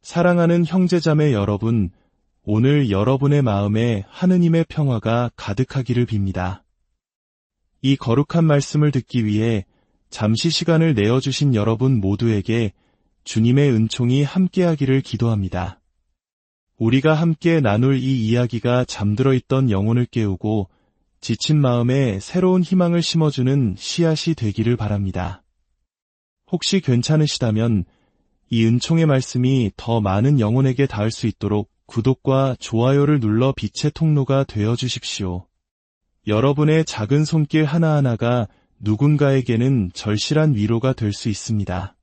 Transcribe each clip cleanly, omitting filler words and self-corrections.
사랑하는 형제자매 여러분, 오늘 여러분의 마음에 하느님의 평화가 가득하기를 빕니다. 이 거룩한 말씀을 듣기 위해 잠시 시간을 내어주신 여러분 모두에게 주님의 은총이 함께하기를 기도합니다. 우리가 함께 나눌 이 이야기가 잠들어 있던 영혼을 깨우고 지친 마음에 새로운 희망을 심어주는 씨앗이 되기를 바랍니다. 혹시 괜찮으시다면 이 은총의 말씀이 더 많은 영혼에게 닿을 수 있도록 구독과 좋아요를 눌러 빛의 통로가 되어 주십시오. 여러분의 작은 손길 하나하나가 누군가에게는 절실한 위로가 될 수 있습니다.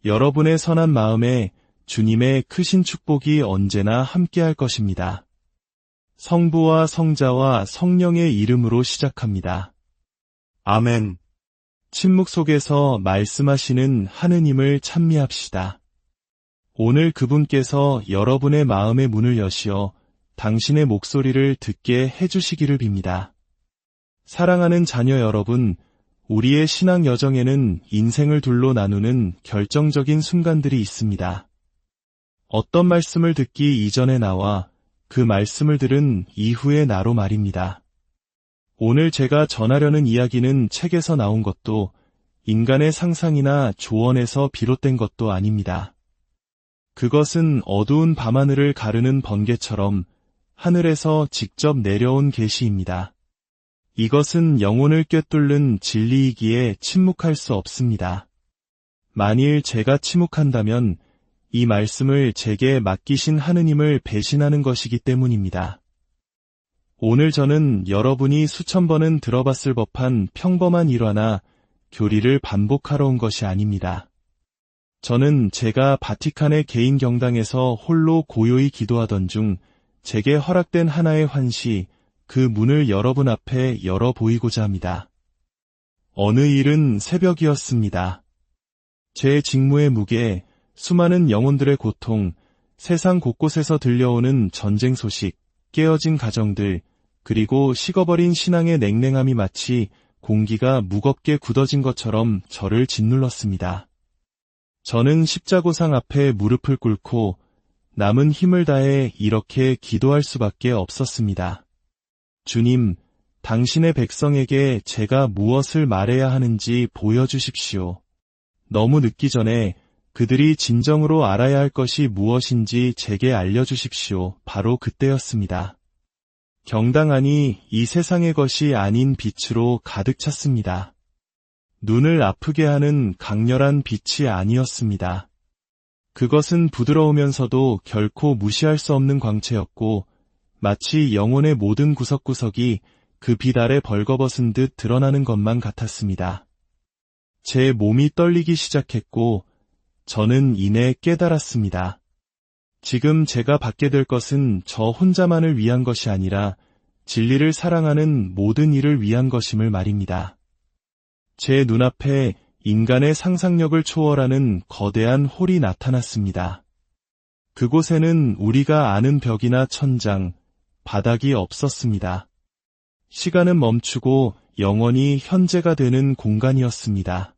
여러분의 선한 마음에 주님의 크신 축복이 언제나 함께할 것입니다. 성부와 성자와 성령의 이름으로 시작합니다. 아멘. 침묵 속에서 말씀하시는 하느님을 찬미합시다. 오늘 그분께서 여러분의 마음의 문을 여시어 당신의 목소리를 듣게 해주시기를 빕니다. 사랑하는 자녀 여러분, 우리의 신앙 여정에는 인생을 둘로 나누는 결정적인 순간들이 있습니다. 어떤 말씀을 듣기 이전의 나와 그 말씀을 들은 이후의 나로 말입니다. 오늘 제가 전하려는 이야기는 책에서 나온 것도 인간의 상상이나 조언에서 비롯된 것도 아닙니다. 그것은 어두운 밤하늘을 가르는 번개처럼 하늘에서 직접 내려온 계시입니다. 이것은 영혼을 꿰뚫는 진리이기에 침묵할 수 없습니다. 만일 제가 침묵한다면 이 말씀을 제게 맡기신 하느님을 배신하는 것이기 때문입니다. 오늘 저는 여러분이 수천 번은 들어봤을 법한 평범한 일화나 교리를 반복하러 온 것이 아닙니다. 저는 제가 바티칸의 개인 경당에서 홀로 고요히 기도하던 중 제게 허락된 하나의 환시, 그 문을 여러분 앞에 열어 보이고자 합니다. 어느 일은 새벽이었습니다. 제 직무의 무게, 수많은 영혼들의 고통, 세상 곳곳에서 들려오는 전쟁 소식, 깨어진 가정들, 그리고 식어버린 신앙의 냉랭함이 마치 공기가 무겁게 굳어진 것처럼 저를 짓눌렀습니다. 저는 십자고상 앞에 무릎을 꿇고 남은 힘을 다해 이렇게 기도할 수밖에 없었습니다. 주님, 당신의 백성에게 제가 무엇을 말해야 하는지 보여주십시오. 너무 늦기 전에 그들이 진정으로 알아야 할 것이 무엇인지 제게 알려주십시오. 바로 그때였습니다. 경당 안이 이 세상의 것이 아닌 빛으로 가득 찼습니다. 눈을 아프게 하는 강렬한 빛이 아니었습니다. 그것은 부드러우면서도 결코 무시할 수 없는 광채였고 마치 영혼의 모든 구석구석이 그 빛 아래 벌거벗은 듯 드러나는 것만 같았습니다. 제 몸이 떨리기 시작했고 저는 이내 깨달았습니다. 지금 제가 받게 될 것은 저 혼자만을 위한 것이 아니라 진리를 사랑하는 모든 이를 위한 것임을 말입니다. 제 눈앞에 인간의 상상력을 초월하는 거대한 홀이 나타났습니다. 그곳에는 우리가 아는 벽이나 천장, 바닥이 없었습니다. 시간은 멈추고 영원히 현재가 되는 공간이었습니다.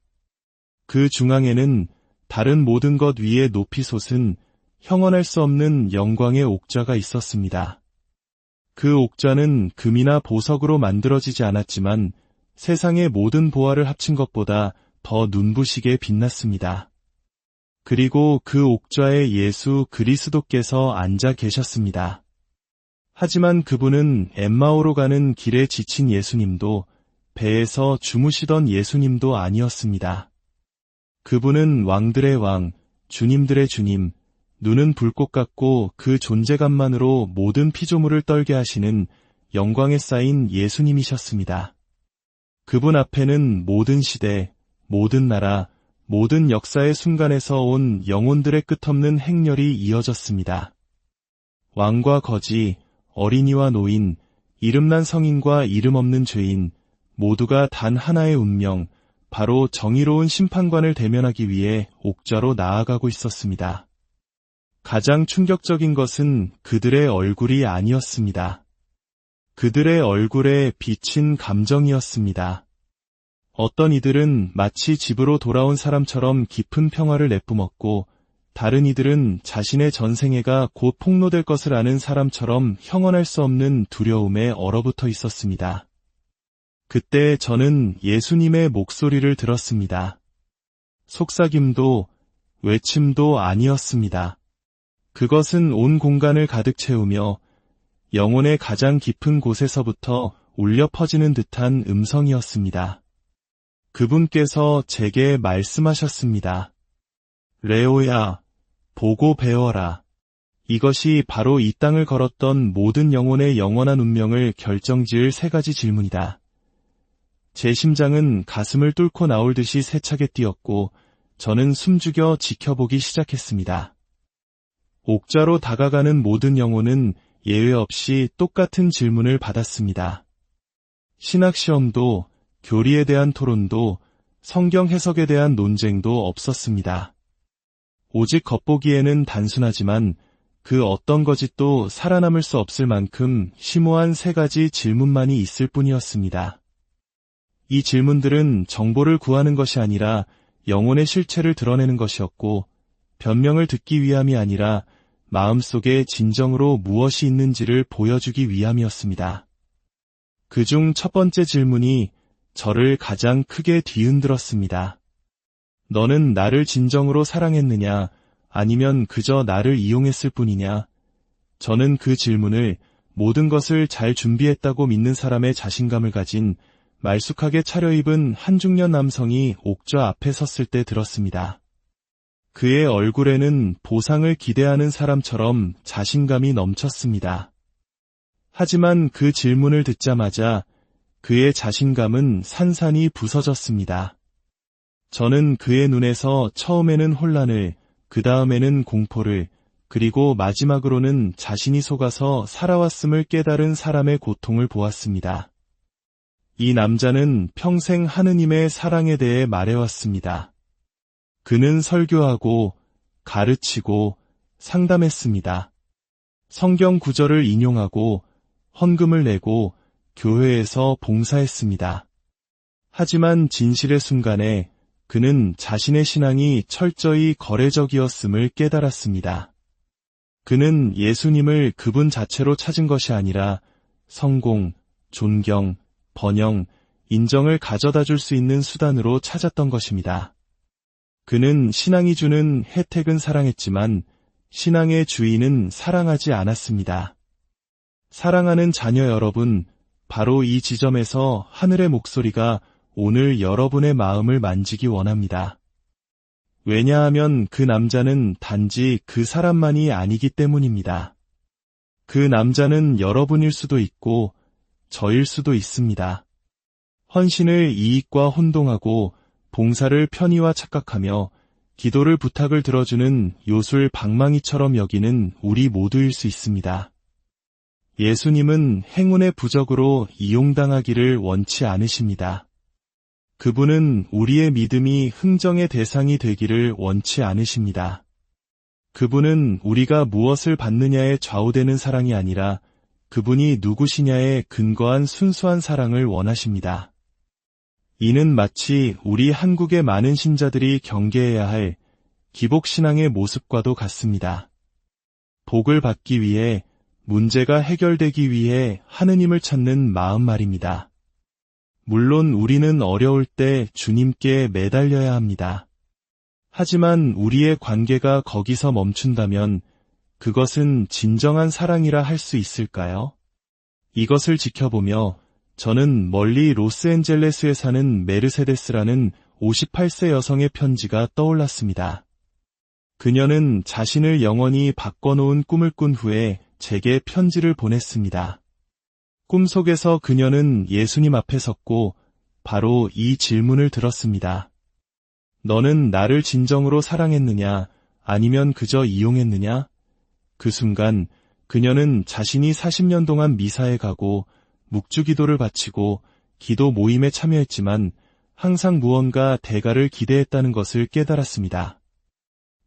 그 중앙에는 다른 모든 것 위에 높이 솟은 형언할 수 없는 영광의 옥좌가 있었습니다. 그 옥좌는 금이나 보석으로 만들어지지 않았지만 세상의 모든 보화를 합친 것보다 더 눈부시게 빛났습니다. 그리고 그 옥좌에 예수 그리스도께서 앉아 계셨습니다. 하지만 그분은 엠마오로 가는 길에 지친 예수님도 배에서 주무시던 예수님도 아니었습니다. 그분은 왕들의 왕, 주님들의 주님, 눈은 불꽃 같고 그 존재감만으로 모든 피조물을 떨게 하시는 영광에 쌓인 예수님이셨습니다. 그분 앞에는 모든 시대, 모든 나라, 모든 역사의 순간에서 온 영혼들의 끝없는 행렬이 이어졌습니다. 왕과 거지, 어린이와 노인, 이름난 성인과 이름 없는 죄인, 모두가 단 하나의 운명, 바로 정의로운 심판관을 대면하기 위해 옥좌로 나아가고 있었습니다. 가장 충격적인 것은 그들의 얼굴이 아니었습니다. 그들의 얼굴에 비친 감정이었습니다. 어떤 이들은 마치 집으로 돌아온 사람처럼 깊은 평화를 내뿜었고 다른 이들은 자신의 전생애가 곧 폭로될 것을 아는 사람처럼 형언할 수 없는 두려움에 얼어붙어 있었습니다. 그때 저는 예수님의 목소리를 들었습니다. 속삭임도 외침도 아니었습니다. 그것은 온 공간을 가득 채우며 영혼의 가장 깊은 곳에서부터 울려 퍼지는 듯한 음성이었습니다. 그분께서 제게 말씀하셨습니다. 레오야, 보고 배워라. 이것이 바로 이 땅을 걸었던 모든 영혼의 영원한 운명을 결정지을 3가지 질문이다. 제 심장은 가슴을 뚫고 나올 듯이 세차게 뛰었고 저는 숨죽여 지켜보기 시작했습니다. 옥좌로 다가가는 모든 영혼은 예외 없이 똑같은 질문을 받았습니다. 신학시험도, 교리에 대한 토론도, 성경 해석에 대한 논쟁도 없었습니다. 오직 겉보기에는 단순하지만 그 어떤 거짓도 살아남을 수 없을 만큼 심오한 3가지 질문만이 있을 뿐이었습니다. 이 질문들은 정보를 구하는 것이 아니라 영혼의 실체를 드러내는 것이었고, 변명을 듣기 위함이 아니라 마음속에 진정으로 무엇이 있는지를 보여주기 위함이었습니다. 그중 첫 번째 질문이 저를 가장 크게 뒤흔들었습니다. 너는 나를 진정으로 사랑했느냐, 아니면 그저 나를 이용했을 뿐이냐? 저는 그 질문을 모든 것을 잘 준비했다고 믿는 사람의 자신감을 가진 말쑥하게 차려입은 한 중년 남성이 옥좌 앞에 섰을 때 들었습니다. 그의 얼굴에는 보상을 기대하는 사람처럼 자신감이 넘쳤습니다. 하지만 그 질문을 듣자마자 그의 자신감은 산산이 부서졌습니다. 저는 그의 눈에서 처음에는 혼란을, 그 다음에는 공포를, 그리고 마지막으로는 자신이 속아서 살아왔음을 깨달은 사람의 고통을 보았습니다. 이 남자는 평생 하느님의 사랑에 대해 말해왔습니다. 그는 설교하고, 가르치고, 상담했습니다. 성경 구절을 인용하고, 헌금을 내고, 교회에서 봉사했습니다. 하지만 진실의 순간에 그는 자신의 신앙이 철저히 거래적이었음을 깨달았습니다. 그는 예수님을 그분 자체로 찾은 것이 아니라 성공, 존경, 번영, 인정을 가져다 줄 수 있는 수단으로 찾았던 것입니다. 그는 신앙이 주는 혜택은 사랑했지만 신앙의 주인은 사랑하지 않았습니다. 사랑하는 자녀 여러분, 바로 이 지점에서 하늘의 목소리가 오늘 여러분의 마음을 만지기 원합니다. 왜냐하면 그 남자는 단지 그 사람만이 아니기 때문입니다. 그 남자는 여러분일 수도 있고 저일 수도 있습니다. 헌신을 이익과 혼동하고 봉사를 편의와 착각하며 기도를 부탁을 들어주는 요술 방망이처럼 여기는 우리 모두일 수 있습니다. 예수님은 행운의 부적으로 이용당하기를 원치 않으십니다. 그분은 우리의 믿음이 흥정의 대상이 되기를 원치 않으십니다. 그분은 우리가 무엇을 받느냐에 좌우되는 사랑이 아니라 그분이 누구시냐에 근거한 순수한 사랑을 원하십니다. 이는 마치 우리 한국의 많은 신자들이 경계해야 할 기복신앙의 모습과도 같습니다. 복을 받기 위해, 문제가 해결되기 위해 하느님을 찾는 마음 말입니다. 물론 우리는 어려울 때 주님께 매달려야 합니다. 하지만 우리의 관계가 거기서 멈춘다면 그것은 진정한 사랑이라 할 수 있을까요? 이것을 지켜보며 저는 멀리 로스앤젤레스에 사는 메르세데스라는 58세 여성의 편지가 떠올랐습니다. 그녀는 자신을 영원히 바꿔놓은 꿈을 꾼 후에 제게 편지를 보냈습니다. 꿈속에서 그녀는 예수님 앞에 섰고 바로 이 질문을 들었습니다. 너는 나를 진정으로 사랑했느냐, 아니면 그저 이용했느냐? 그 순간 그녀는 자신이 40년 동안 미사에 가고 묵주기도를 바치고 기도 모임에 참여했지만 항상 무언가 대가를 기대했다는 것을 깨달았습니다.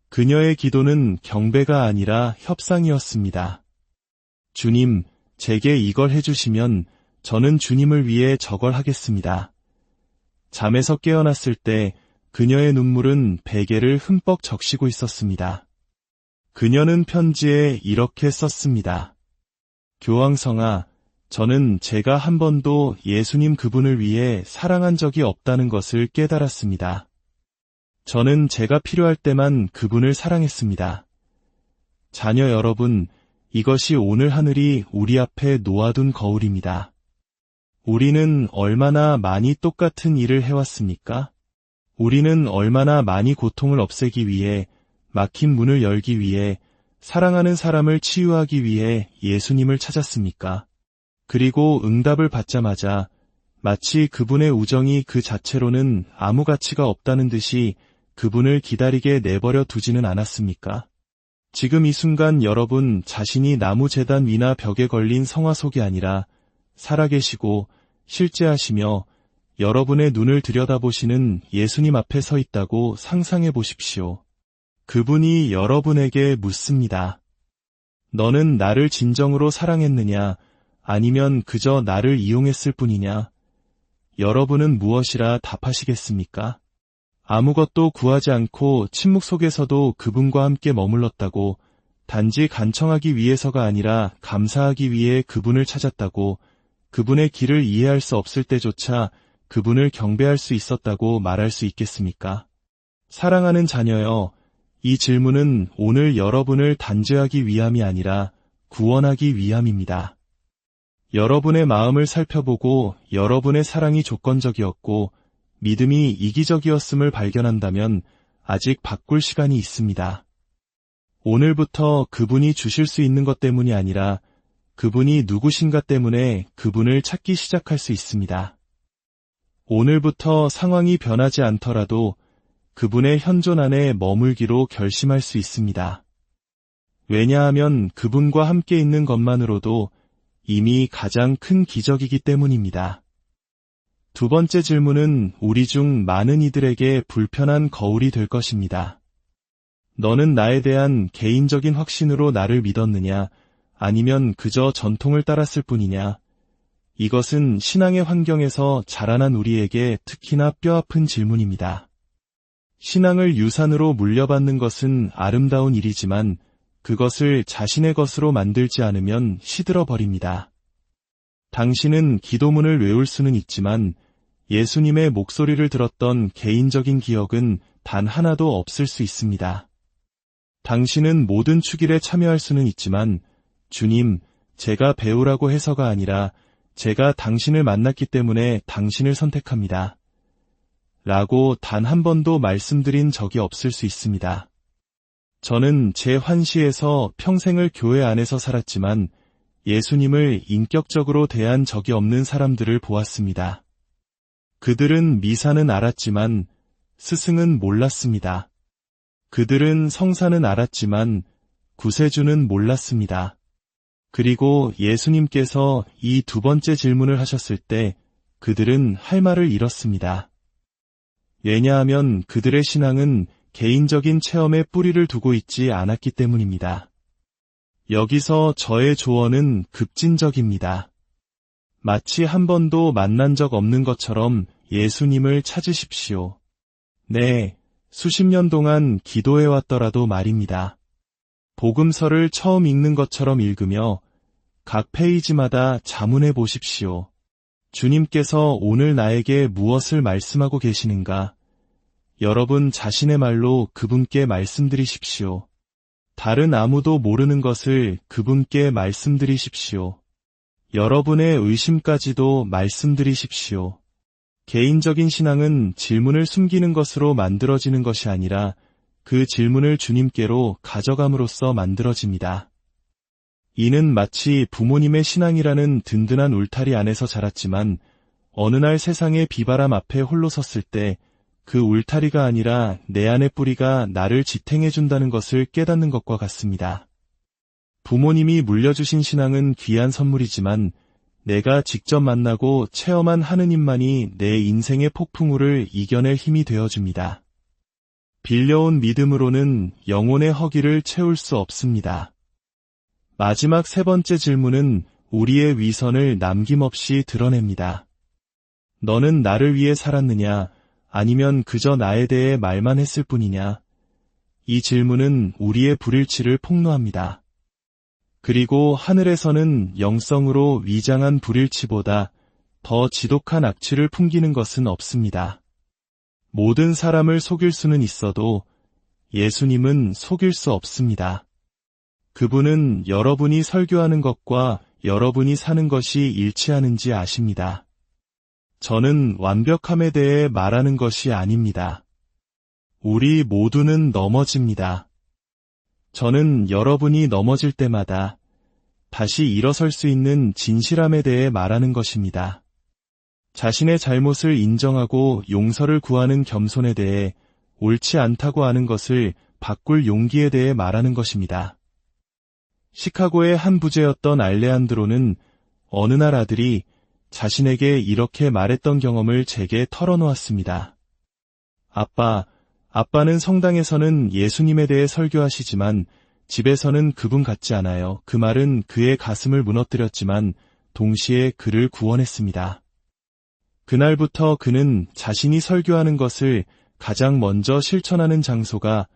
그녀의 기도는 경배가 아니라 협상이었습니다. 주님, 제게 이걸 해주시면 저는 주님을 위해 저걸 하겠습니다. 잠에서 깨어났을 때 그녀의 눈물은 베개를 흠뻑 적시고 있었습니다. 그녀는 편지에 이렇게 썼습니다. 교황성아, 저는 제가 한 번도 예수님 그분을 위해 사랑한 적이 없다는 것을 깨달았습니다. 저는 제가 필요할 때만 그분을 사랑했습니다. 자녀 여러분, 이것이 오늘 하늘이 우리 앞에 놓아둔 거울입니다. 우리는 얼마나 많이 똑같은 일을 해왔습니까? 우리는 얼마나 많이 고통을 없애기 위해, 막힌 문을 열기 위해, 사랑하는 사람을 치유하기 위해 예수님을 찾았습니까? 그리고 응답을 받자마자 마치 그분의 우정이 그 자체로는 아무 가치가 없다는 듯이 그분을 기다리게 내버려 두지는 않았습니까? 지금 이 순간 여러분 자신이 나무 제단 위나 벽에 걸린 성화 속이 아니라 살아계시고 실제하시며 여러분의 눈을 들여다보시는 예수님 앞에 서 있다고 상상해 보십시오. 그분이 여러분에게 묻습니다. 너는 나를 진정으로 사랑했느냐? 아니면 그저 나를 이용했을 뿐이냐? 여러분은 무엇이라 답하시겠습니까? 아무것도 구하지 않고 침묵 속에서도 그분과 함께 머물렀다고, 단지 간청하기 위해서가 아니라 감사하기 위해 그분을 찾았다고, 그분의 길을 이해할 수 없을 때조차 그분을 경배할 수 있었다고 말할 수 있겠습니까? 사랑하는 자녀여, 이 질문은 오늘 여러분을 단죄하기 위함이 아니라 구원하기 위함입니다. 여러분의 마음을 살펴보고 여러분의 사랑이 조건적이었고 믿음이 이기적이었음을 발견한다면 아직 바꿀 시간이 있습니다. 오늘부터 그분이 주실 수 있는 것 때문이 아니라 그분이 누구신가 때문에 그분을 찾기 시작할 수 있습니다. 오늘부터 상황이 변하지 않더라도 그분의 현존 안에 머물기로 결심할 수 있습니다. 왜냐하면 그분과 함께 있는 것만으로도 이미 가장 큰 기적이기 때문입니다. 두 번째 질문은 우리 중 많은 이들에게 불편한 거울이 될 것입니다. 너는 나에 대한 개인적인 확신으로 나를 믿었느냐? 아니면 그저 전통을 따랐을 뿐이냐? 이것은 신앙의 환경에서 자라난 우리에게 특히나 뼈아픈 질문입니다. 신앙을 유산으로 물려받는 것은 아름다운 일이지만 그것을 자신의 것으로 만들지 않으면 시들어 버립니다. 당신은 기도문을 외울 수는 있지만 예수님의 목소리를 들었던 개인적인 기억은 단 하나도 없을 수 있습니다. 당신은 모든 축일에 참여할 수는 있지만 주님, 제가 배우라고 해서가 아니라 제가 당신을 만났기 때문에 당신을 선택합니다. 라고 단 한 번도 말씀드린 적이 없을 수 있습니다. 저는 제 환시에서 평생을 교회 안에서 살았지만 예수님을 인격적으로 대한 적이 없는 사람들을 보았습니다. 그들은 미사는 알았지만 스승은 몰랐습니다. 그들은 성사는 알았지만 구세주는 몰랐습니다. 그리고 예수님께서 이 두 번째 질문을 하셨을 때 그들은 할 말을 잃었습니다. 왜냐하면 그들의 신앙은 개인적인 체험에 뿌리를 두고 있지 않았기 때문입니다. 여기서 저의 조언은 급진적입니다. 마치 한 번도 만난 적 없는 것처럼 예수님을 찾으십시오. 네, 수십 년 동안 기도해왔더라도 말입니다. 복음서를 처음 읽는 것처럼 읽으며 각 페이지마다 자문해 보십시오. 주님께서 오늘 나에게 무엇을 말씀하고 계시는가? 여러분 자신의 말로 그분께 말씀드리십시오. 다른 아무도 모르는 것을 그분께 말씀드리십시오. 여러분의 의심까지도 말씀드리십시오. 개인적인 신앙은 질문을 숨기는 것으로 만들어지는 것이 아니라 그 질문을 주님께로 가져감으로써 만들어집니다. 이는 마치 부모님의 신앙이라는 든든한 울타리 안에서 자랐지만 어느 날 세상의 비바람 앞에 홀로 섰을 때 그 울타리가 아니라 내 안의 뿌리가 나를 지탱해준다는 것을 깨닫는 것과 같습니다. 부모님이 물려주신 신앙은 귀한 선물이지만 내가 직접 만나고 체험한 하느님만이 내 인생의 폭풍우를 이겨낼 힘이 되어줍니다. 빌려온 믿음으로는 영혼의 허기를 채울 수 없습니다. 마지막 세 번째 질문은 우리의 위선을 남김없이 드러냅니다. 너는 나를 위해 살았느냐? 아니면 그저 나에 대해 말만 했을 뿐이냐? 이 질문은 우리의 불일치를 폭로합니다. 그리고 하늘에서는 영성으로 위장한 불일치보다 더 지독한 악취를 풍기는 것은 없습니다. 모든 사람을 속일 수는 있어도 예수님은 속일 수 없습니다. 그분은 여러분이 설교하는 것과 여러분이 사는 것이 일치하는지 아십니다. 저는 완벽함에 대해 말하는 것이 아닙니다. 우리 모두는 넘어집니다. 저는 여러분이 넘어질 때마다 다시 일어설 수 있는 진실함에 대해 말하는 것입니다. 자신의 잘못을 인정하고 용서를 구하는 겸손에 대해 옳지 않다고 하는 것을 바꿀 용기에 대해 말하는 것입니다. 시카고의 한 부제였던 알레한드로는 어느 날 아들이 자신에게 이렇게 말했던 경험을 제게 털어놓았습니다. 아빠는 성당에서는 예수님에 대해 설교하시지만 집에서는 그분 같지 않아요. 그 말은 그의 가슴을 무너뜨렸지만 동시에 그를 구원했습니다. 그날부터 그는 자신이 설교하는 것을 가장 먼저 실천하는 장소가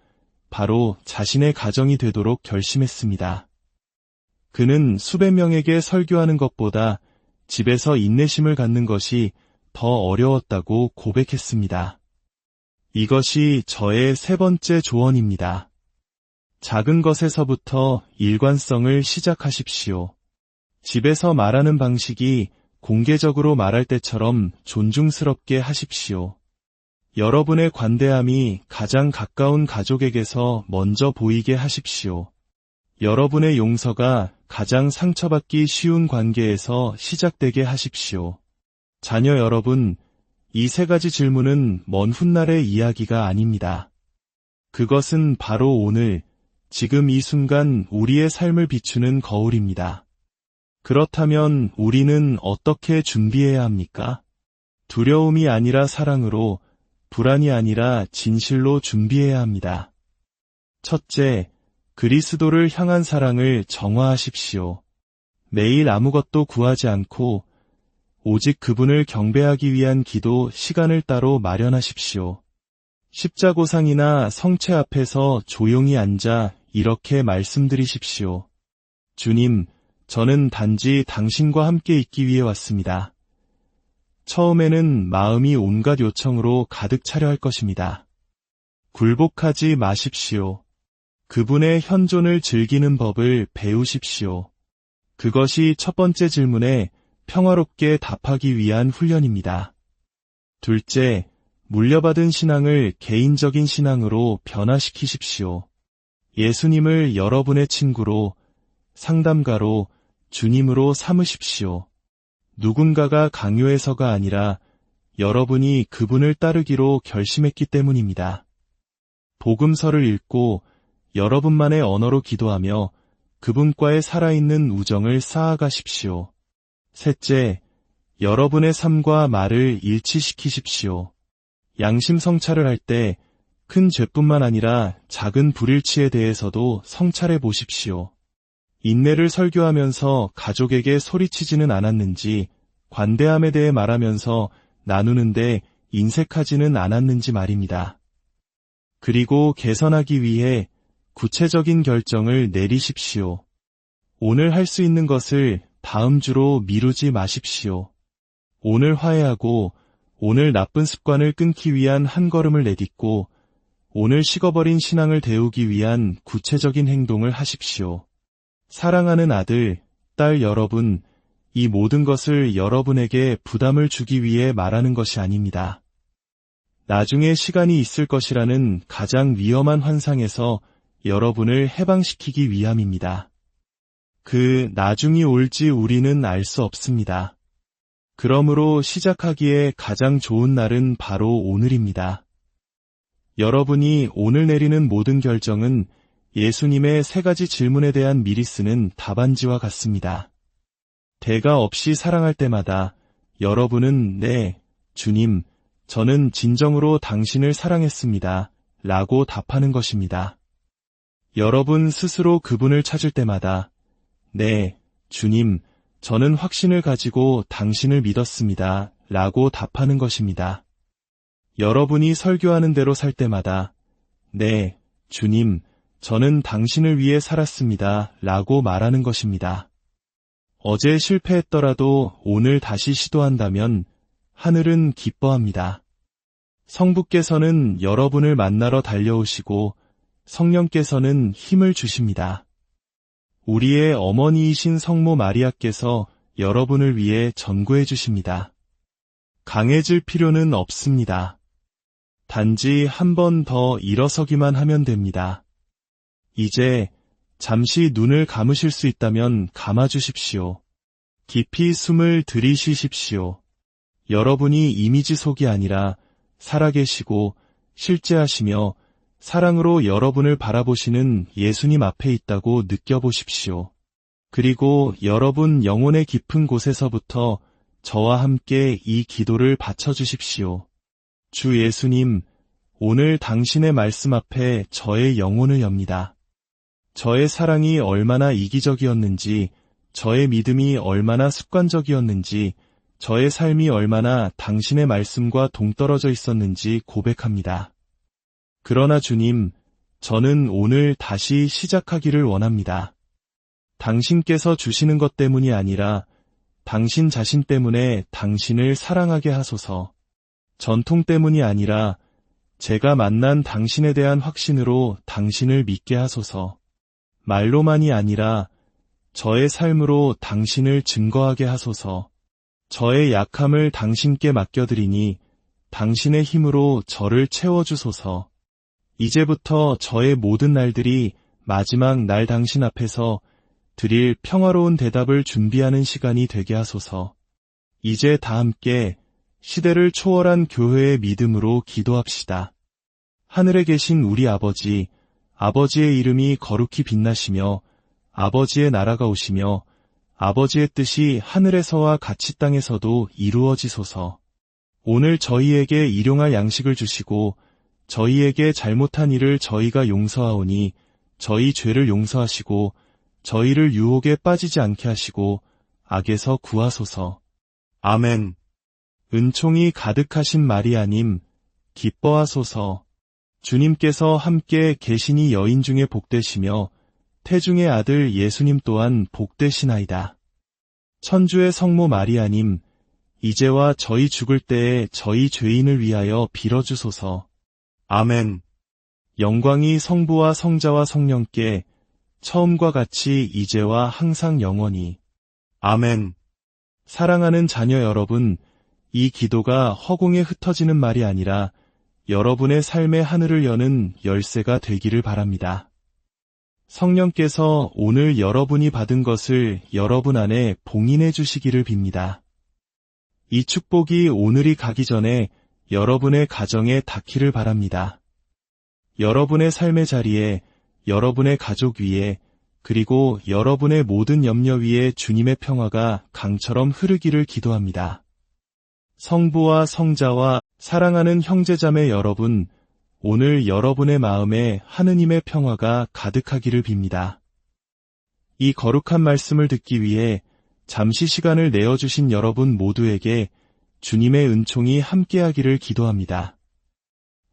바로 자신의 가정이 되도록 결심했습니다. 그는 수백 명에게 설교하는 것보다 집에서 인내심을 갖는 것이 더 어려웠다고 고백했습니다. 이것이 저의 세 번째 조언입니다. 작은 것에서부터 일관성을 시작하십시오. 집에서 말하는 방식이 공개적으로 말할 때처럼 존중스럽게 하십시오. 여러분의 관대함이 가장 가까운 가족에게서 먼저 보이게 하십시오. 여러분의 용서가 가장 상처받기 쉬운 관계에서 시작되게 하십시오. 자녀 여러분, 이 세 가지 질문은 먼 훗날의 이야기가 아닙니다. 그것은 바로 오늘, 지금 이 순간 우리의 삶을 비추는 거울입니다. 그렇다면 우리는 어떻게 준비해야 합니까? 두려움이 아니라 사랑으로, 불안이 아니라 진실로 준비해야 합니다. 첫째, 그리스도를 향한 사랑을 정화하십시오. 매일 아무것도 구하지 않고 오직 그분을 경배하기 위한 기도 시간을 따로 마련하십시오. 십자고상이나 성체 앞에서 조용히 앉아 이렇게 말씀드리십시오. 주님, 저는 단지 당신과 함께 있기 위해 왔습니다. 처음에는 마음이 온갖 요청으로 가득 차려 할 것입니다. 굴복하지 마십시오. 그분의 현존을 즐기는 법을 배우십시오. 그것이 첫 번째 질문에 평화롭게 답하기 위한 훈련입니다. 둘째, 물려받은 신앙을 개인적인 신앙으로 변화시키십시오. 예수님을 여러분의 친구로, 상담가로, 주님으로 삼으십시오. 누군가가 강요해서가 아니라 여러분이 그분을 따르기로 결심했기 때문입니다. 복음서를 읽고 여러분만의 언어로 기도하며 그분과의 살아있는 우정을 쌓아가십시오. 셋째, 여러분의 삶과 말을 일치시키십시오. 양심 성찰을 할 때 큰 죄뿐만 아니라 작은 불일치에 대해서도 성찰해 보십시오. 인내를 설교하면서 가족에게 소리치지는 않았는지, 관대함에 대해 말하면서 나누는데 인색하지는 않았는지 말입니다. 그리고 개선하기 위해 구체적인 결정을 내리십시오. 오늘 할 수 있는 것을 다음 주로 미루지 마십시오. 오늘 화해하고 오늘 나쁜 습관을 끊기 위한 한 걸음을 내딛고 오늘 식어버린 신앙을 데우기 위한 구체적인 행동을 하십시오. 사랑하는 아들, 딸 여러분, 이 모든 것을 여러분에게 부담을 주기 위해 말하는 것이 아닙니다. 나중에 시간이 있을 것이라는 가장 위험한 환상에서 여러분을 해방시키기 위함입니다. 그 나중이 올지 우리는 알 수 없습니다. 그러므로 시작하기에 가장 좋은 날은 바로 오늘입니다. 여러분이 오늘 내리는 모든 결정은 예수님의 세 가지 질문에 대한 미리 쓰는 답안지와 같습니다. 대가 없이 사랑할 때마다 여러분은 네, 주님, 저는 진정으로 당신을 사랑했습니다. 라고 답하는 것입니다. 여러분 스스로 그분을 찾을 때마다 네, 주님, 저는 확신을 가지고 당신을 믿었습니다. 라고 답하는 것입니다. 여러분이 설교하는 대로 살 때마다 네, 주님, 저는 당신을 위해 살았습니다. 라고 말하는 것입니다. 어제 실패했더라도 오늘 다시 시도한다면 하늘은 기뻐합니다. 성부께서는 여러분을 만나러 달려오시고 성령께서는 힘을 주십니다. 우리의 어머니이신 성모 마리아께서 여러분을 위해 전구해 주십니다. 강해질 필요는 없습니다. 단지 한 번 더 일어서기만 하면 됩니다. 이제 잠시 눈을 감으실 수 있다면 감아주십시오. 깊이 숨을 들이쉬십시오. 여러분이 이미지 속이 아니라 살아계시고 실제하시며 사랑으로 여러분을 바라보시는 예수님 앞에 있다고 느껴보십시오. 그리고 여러분 영혼의 깊은 곳에서부터 저와 함께 이 기도를 바쳐주십시오. 주 예수님, 오늘 당신의 말씀 앞에 저의 영혼을 엽니다. 저의 사랑이 얼마나 이기적이었는지, 저의 믿음이 얼마나 습관적이었는지, 저의 삶이 얼마나 당신의 말씀과 동떨어져 있었는지 고백합니다. 그러나 주님, 저는 오늘 다시 시작하기를 원합니다. 당신께서 주시는 것 때문이 아니라 당신 자신 때문에 당신을 사랑하게 하소서. 전통 때문이 아니라 제가 만난 당신에 대한 확신으로 당신을 믿게 하소서. 말로만이 아니라 저의 삶으로 당신을 증거하게 하소서. 저의 약함을 당신께 맡겨드리니 당신의 힘으로 저를 채워주소서. 이제부터 저의 모든 날들이 마지막 날 당신 앞에서 드릴 평화로운 대답을 준비하는 시간이 되게 하소서. 이제 다 함께 시대를 초월한 교회의 믿음으로 기도합시다. 하늘에 계신 우리 아버지, 아버지의 이름이 거룩히 빛나시며 아버지의 나라가 오시며 아버지의 뜻이 하늘에서와 같이 땅에서도 이루어지소서. 오늘 저희에게 일용할 양식을 주시고 저희에게 잘못한 일을 저희가 용서하오니 저희 죄를 용서하시고 저희를 유혹에 빠지지 않게 하시고 악에서 구하소서. 아멘. 은총이 가득하신 마리아님, 기뻐하소서. 주님께서 함께 계시니 여인 중에 복되시며 태중의 아들 예수님 또한 복되시나이다. 천주의 성모 마리아님, 이제와 저희 죽을 때에 저희 죄인을 위하여 빌어주소서. 아멘. 영광이 성부와 성자와 성령께 처음과 같이 이제와 항상 영원히. 아멘. 사랑하는 자녀 여러분, 이 기도가 허공에 흩어지는 말이 아니라 여러분의 삶의 하늘을 여는 열쇠가 되기를 바랍니다. 성령께서 오늘 여러분이 받은 것을 여러분 안에 봉인해 주시기를 빕니다. 이 축복이 오늘이 가기 전에 여러분의 가정에 닿기를 바랍니다. 여러분의 삶의 자리에, 여러분의 가족 위에, 그리고 여러분의 모든 염려 위에 주님의 평화가 강처럼 흐르기를 기도합니다. 성부와 성자와 사랑하는 형제자매 여러분, 오늘 여러분의 마음에 하느님의 평화가 가득하기를 빕니다. 이 거룩한 말씀을 듣기 위해 잠시 시간을 내어주신 여러분 모두에게 주님의 은총이 함께하기를 기도합니다.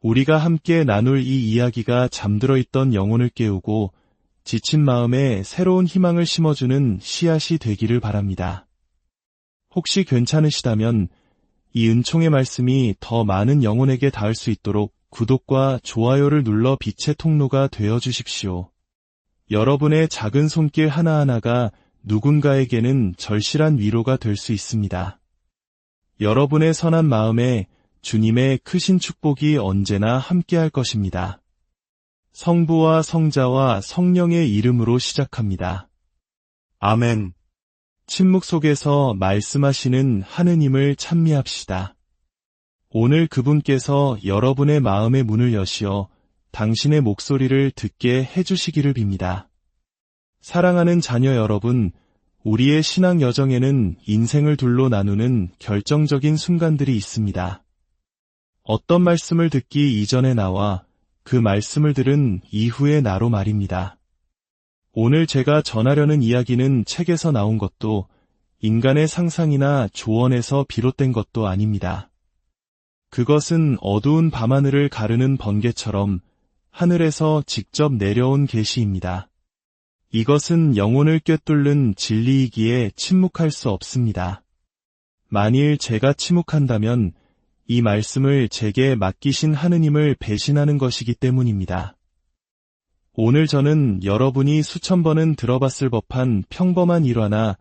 우리가 함께 나눌 이 이야기가 잠들어 있던 영혼을 깨우고 지친 마음에 새로운 희망을 심어주는 씨앗이 되기를 바랍니다. 혹시 괜찮으시다면 이 은총의 말씀이 더 많은 영혼에게 닿을 수 있도록 구독과 좋아요를 눌러 빛의 통로가 되어 주십시오. 여러분의 작은 손길 하나하나가 누군가에게는 절실한 위로가 될 수 있습니다. 여러분의 선한 마음에 주님의 크신 축복이 언제나 함께할 것입니다. 성부와 성자와 성령의 이름으로 시작합니다. 아멘. 침묵 속에서 말씀하시는 하느님을 찬미합시다. 오늘 그분께서 여러분의 마음의 문을 여시어 당신의 목소리를 듣게 해주시기를 빕니다. 사랑하는 자녀 여러분, 우리의 신앙 여정에는 인생을 둘로 나누는 결정적인 순간들이 있습니다. 어떤 말씀을 듣기 이전의 나와 그 말씀을 들은 이후의 나로 말입니다. 오늘 제가 전하려는 이야기는 책에서 나온 것도 인간의 상상이나 조언에서 비롯된 것도 아닙니다. 그것은 어두운 밤하늘을 가르는 번개처럼 하늘에서 직접 내려온 계시입니다. 이것은 영혼을 꿰뚫는 진리이기에 침묵할 수 없습니다. 만일 제가 침묵한다면 이 말씀을 제게 맡기신 하느님을 배신하는 것이기 때문입니다. 오늘 저는 여러분이 수천 번은 들어봤을 법한 평범한 일화나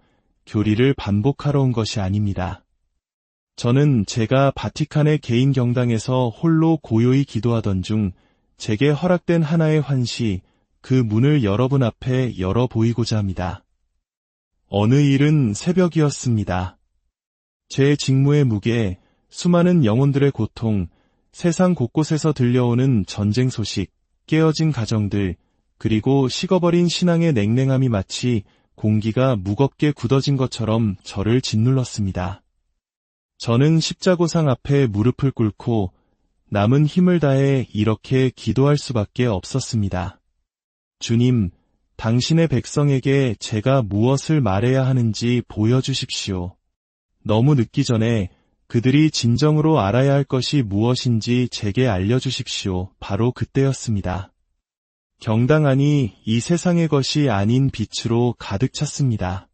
교리를 반복하러 온 것이 아닙니다. 저는 제가 바티칸의 개인 경당에서 홀로 고요히 기도하던 중 제게 허락된 하나의 환시, 그 문을 여러분 앞에 열어 보이고자 합니다. 어느 일은 새벽이었습니다. 제 직무의 무게, 수많은 영혼들의 고통, 세상 곳곳에서 들려오는 전쟁 소식, 깨어진 가정들, 그리고 식어버린 신앙의 냉랭함이 마치 공기가 무겁게 굳어진 것처럼 저를 짓눌렀습니다. 저는 십자고상 앞에 무릎을 꿇고 남은 힘을 다해 이렇게 기도할 수밖에 없었습니다. 주님, 당신의 백성에게 제가 무엇을 말해야 하는지 보여주십시오. 너무 늦기 전에 그들이 진정으로 알아야 할 것이 무엇인지 제게 알려주십시오. 바로 그때였습니다. 경당 안이 이 세상의 것이 아닌 빛으로 가득 찼습니다.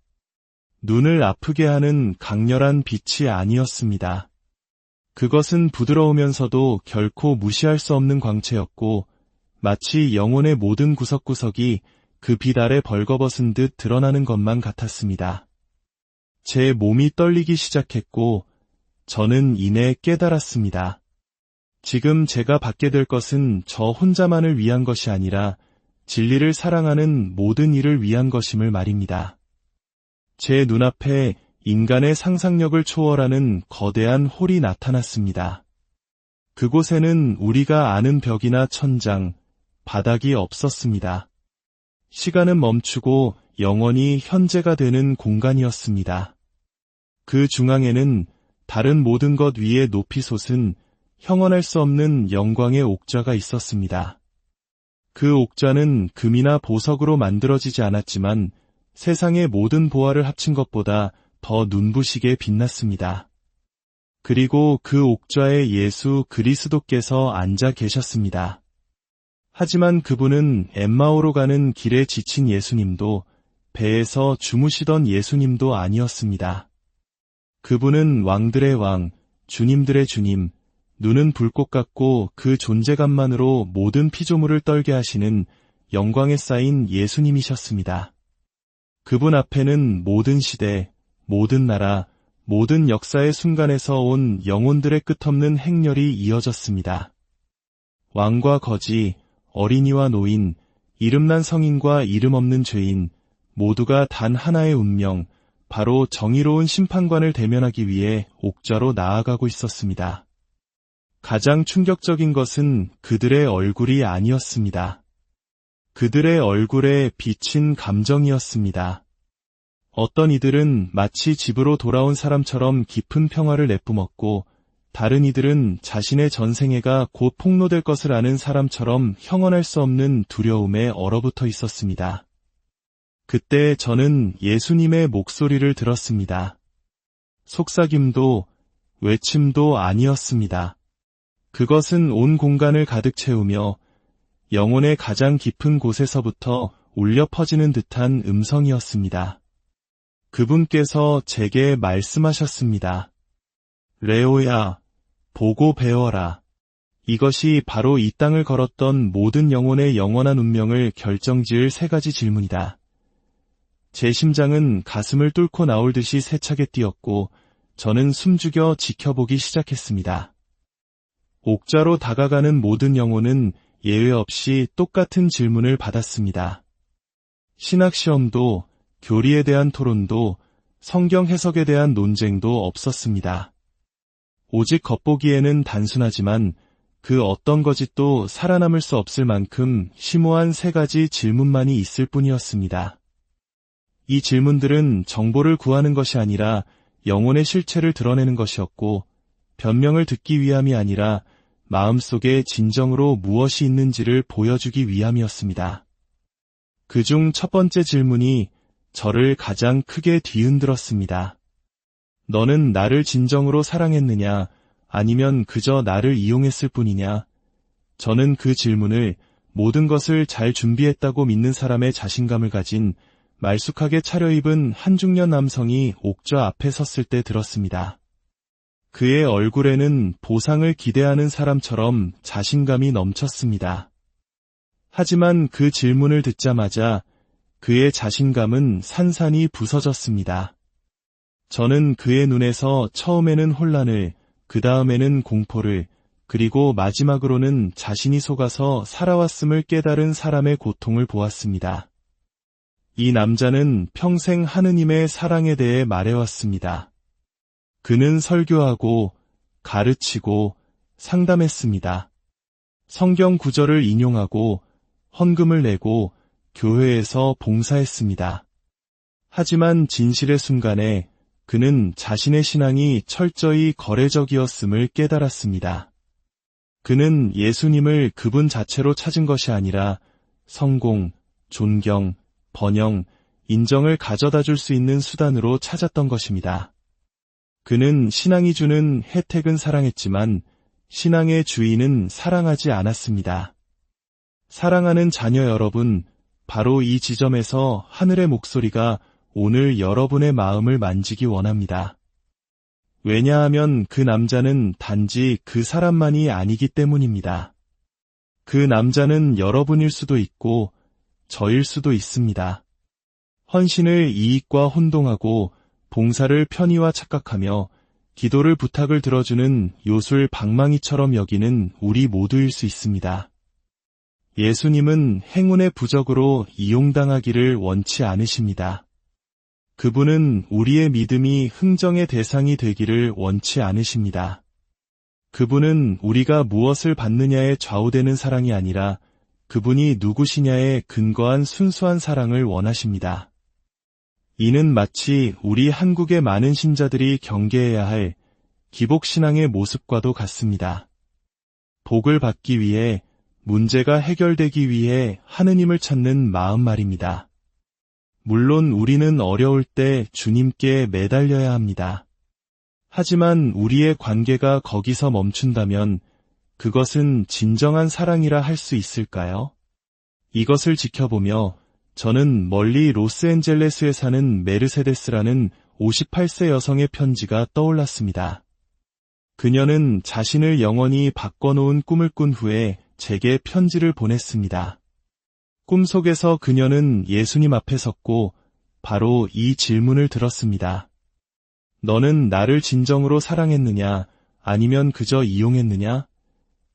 눈을 아프게 하는 강렬한 빛이 아니었습니다. 그것은 부드러우면서도 결코 무시할 수 없는 광채였고 마치 영혼의 모든 구석구석이 그 빛 아래 벌거벗은 듯 드러나는 것만 같았습니다. 제 몸이 떨리기 시작했고 저는 이내 깨달았습니다. 지금 제가 받게 될 것은 저 혼자만을 위한 것이 아니라 진리를 사랑하는 모든 이를 위한 것임을 말입니다. 제 눈앞에 인간의 상상력을 초월하는 거대한 홀이 나타났습니다. 그곳에는 우리가 아는 벽이나 천장, 바닥이 없었습니다. 시간은 멈추고 영원히 현재가 되는 공간이었습니다. 그 중앙에는 다른 모든 것 위에 높이 솟은 형언할 수 없는 영광의 옥좌가 있었습니다. 그 옥좌는 금이나 보석으로 만들어지지 않았지만 세상의 모든 보화를 합친 것보다 더 눈부시게 빛났습니다. 그리고 그 옥좌에 예수 그리스도께서 앉아 계셨습니다. 하지만 그분은 엠마오로 가는 길에 지친 예수님도 배에서 주무시던 예수님도 아니었습니다. 그분은 왕들의 왕, 주님들의 주님, 눈은 불꽃 같고 그 존재감만으로 모든 피조물을 떨게 하시는 영광에 쌓인 예수님이셨습니다. 그분 앞에는 모든 시대, 모든 나라, 모든 역사의 순간에서 온 영혼들의 끝없는 행렬이 이어졌습니다. 왕과 거지, 어린이와 노인, 이름난 성인과 이름 없는 죄인, 모두가 단 하나의 운명, 바로 정의로운 심판관을 대면하기 위해 옥좌로 나아가고 있었습니다. 가장 충격적인 것은 그들의 얼굴이 아니었습니다. 그들의 얼굴에 비친 감정이었습니다. 어떤 이들은 마치 집으로 돌아온 사람처럼 깊은 평화를 내뿜었고, 다른 이들은 자신의 전생애가 곧 폭로될 것을 아는 사람처럼 형언할 수 없는 두려움에 얼어붙어 있었습니다. 그때 저는 예수님의 목소리를 들었습니다. 속삭임도 외침도 아니었습니다. 그것은 온 공간을 가득 채우며 영혼의 가장 깊은 곳에서부터 울려 퍼지는 듯한 음성이었습니다. 그분께서 제게 말씀하셨습니다. 레오야, 보고 배워라. 이것이 바로 이 땅을 걸었던 모든 영혼의 영원한 운명을 결정지을 세 가지 질문이다. 제 심장은 가슴을 뚫고 나올 듯이 세차게 뛰었고 저는 숨죽여 지켜보기 시작했습니다. 옥좌로 다가가는 모든 영혼은 예외 없이 똑같은 질문을 받았습니다. 신학시험도, 교리에 대한 토론도, 성경 해석에 대한 논쟁도 없었습니다. 오직 겉보기에는 단순하지만 그 어떤 거짓도 살아남을 수 없을 만큼 심오한 세 가지 질문만이 있을 뿐이었습니다. 이 질문들은 정보를 구하는 것이 아니라 영혼의 실체를 드러내는 것이었고, 변명을 듣기 위함이 아니라 마음속에 진정으로 무엇이 있는지를 보여주기 위함이었습니다. 그중 첫 번째 질문이 저를 가장 크게 뒤흔들었습니다. 너는 나를 진정으로 사랑했느냐, 아니면 그저 나를 이용했을 뿐이냐? 저는 그 질문을 모든 것을 잘 준비했다고 믿는 사람의 자신감을 가진 말쑥하게 차려입은 한 중년 남성이 옥좌 앞에 섰을 때 들었습니다. 그의 얼굴에는 보상을 기대하는 사람처럼 자신감이 넘쳤습니다. 하지만 그 질문을 듣자마자 그의 자신감은 산산이 부서졌습니다. 저는 그의 눈에서 처음에는 혼란을, 그 다음에는 공포를, 그리고 마지막으로는 자신이 속아서 살아왔음을 깨달은 사람의 고통을 보았습니다. 이 남자는 평생 하느님의 사랑에 대해 말해왔습니다. 그는 설교하고, 가르치고, 상담했습니다. 성경 구절을 인용하고, 헌금을 내고, 교회에서 봉사했습니다. 하지만 진실의 순간에 그는 자신의 신앙이 철저히 거래적이었음을 깨달았습니다. 그는 예수님을 그분 자체로 찾은 것이 아니라 성공, 존경, 번영, 인정을 가져다 줄 수 있는 수단으로 찾았던 것입니다. 그는 신앙이 주는 혜택은 사랑했지만 신앙의 주인은 사랑하지 않았습니다. 사랑하는 자녀 여러분, 바로 이 지점에서 하늘의 목소리가 오늘 여러분의 마음을 만지기 원합니다. 왜냐하면 그 남자는 단지 그 사람만이 아니기 때문입니다. 그 남자는 여러분일 수도 있고 저일 수도 있습니다. 헌신을 이익과 혼동하고 봉사를 편의와 착각하며 기도를 부탁을 들어주는 요술 방망이처럼 여기는 우리 모두일 수 있습니다. 예수님은 행운의 부적으로 이용당하기를 원치 않으십니다. 그분은 우리의 믿음이 흥정의 대상이 되기를 원치 않으십니다. 그분은 우리가 무엇을 받느냐에 좌우되는 사랑이 아니라 그분이 누구시냐에 근거한 순수한 사랑을 원하십니다. 이는 마치 우리 한국의 많은 신자들이 경계해야 할 기복신앙의 모습과도 같습니다. 복을 받기 위해, 문제가 해결되기 위해 하느님을 찾는 마음 말입니다. 물론 우리는 어려울 때 주님께 매달려야 합니다. 하지만 우리의 관계가 거기서 멈춘다면 그것은 진정한 사랑이라 할 수 있을까요? 이것을 지켜보며 저는 멀리 로스앤젤레스에 사는 메르세데스라는 58세 여성의 편지가 떠올랐습니다. 그녀는 자신을 영원히 바꿔놓은 꿈을 꾼 후에 제게 편지를 보냈습니다. 꿈속에서 그녀는 예수님 앞에 섰고 바로 이 질문을 들었습니다. 너는 나를 진정으로 사랑했느냐, 아니면 그저 이용했느냐?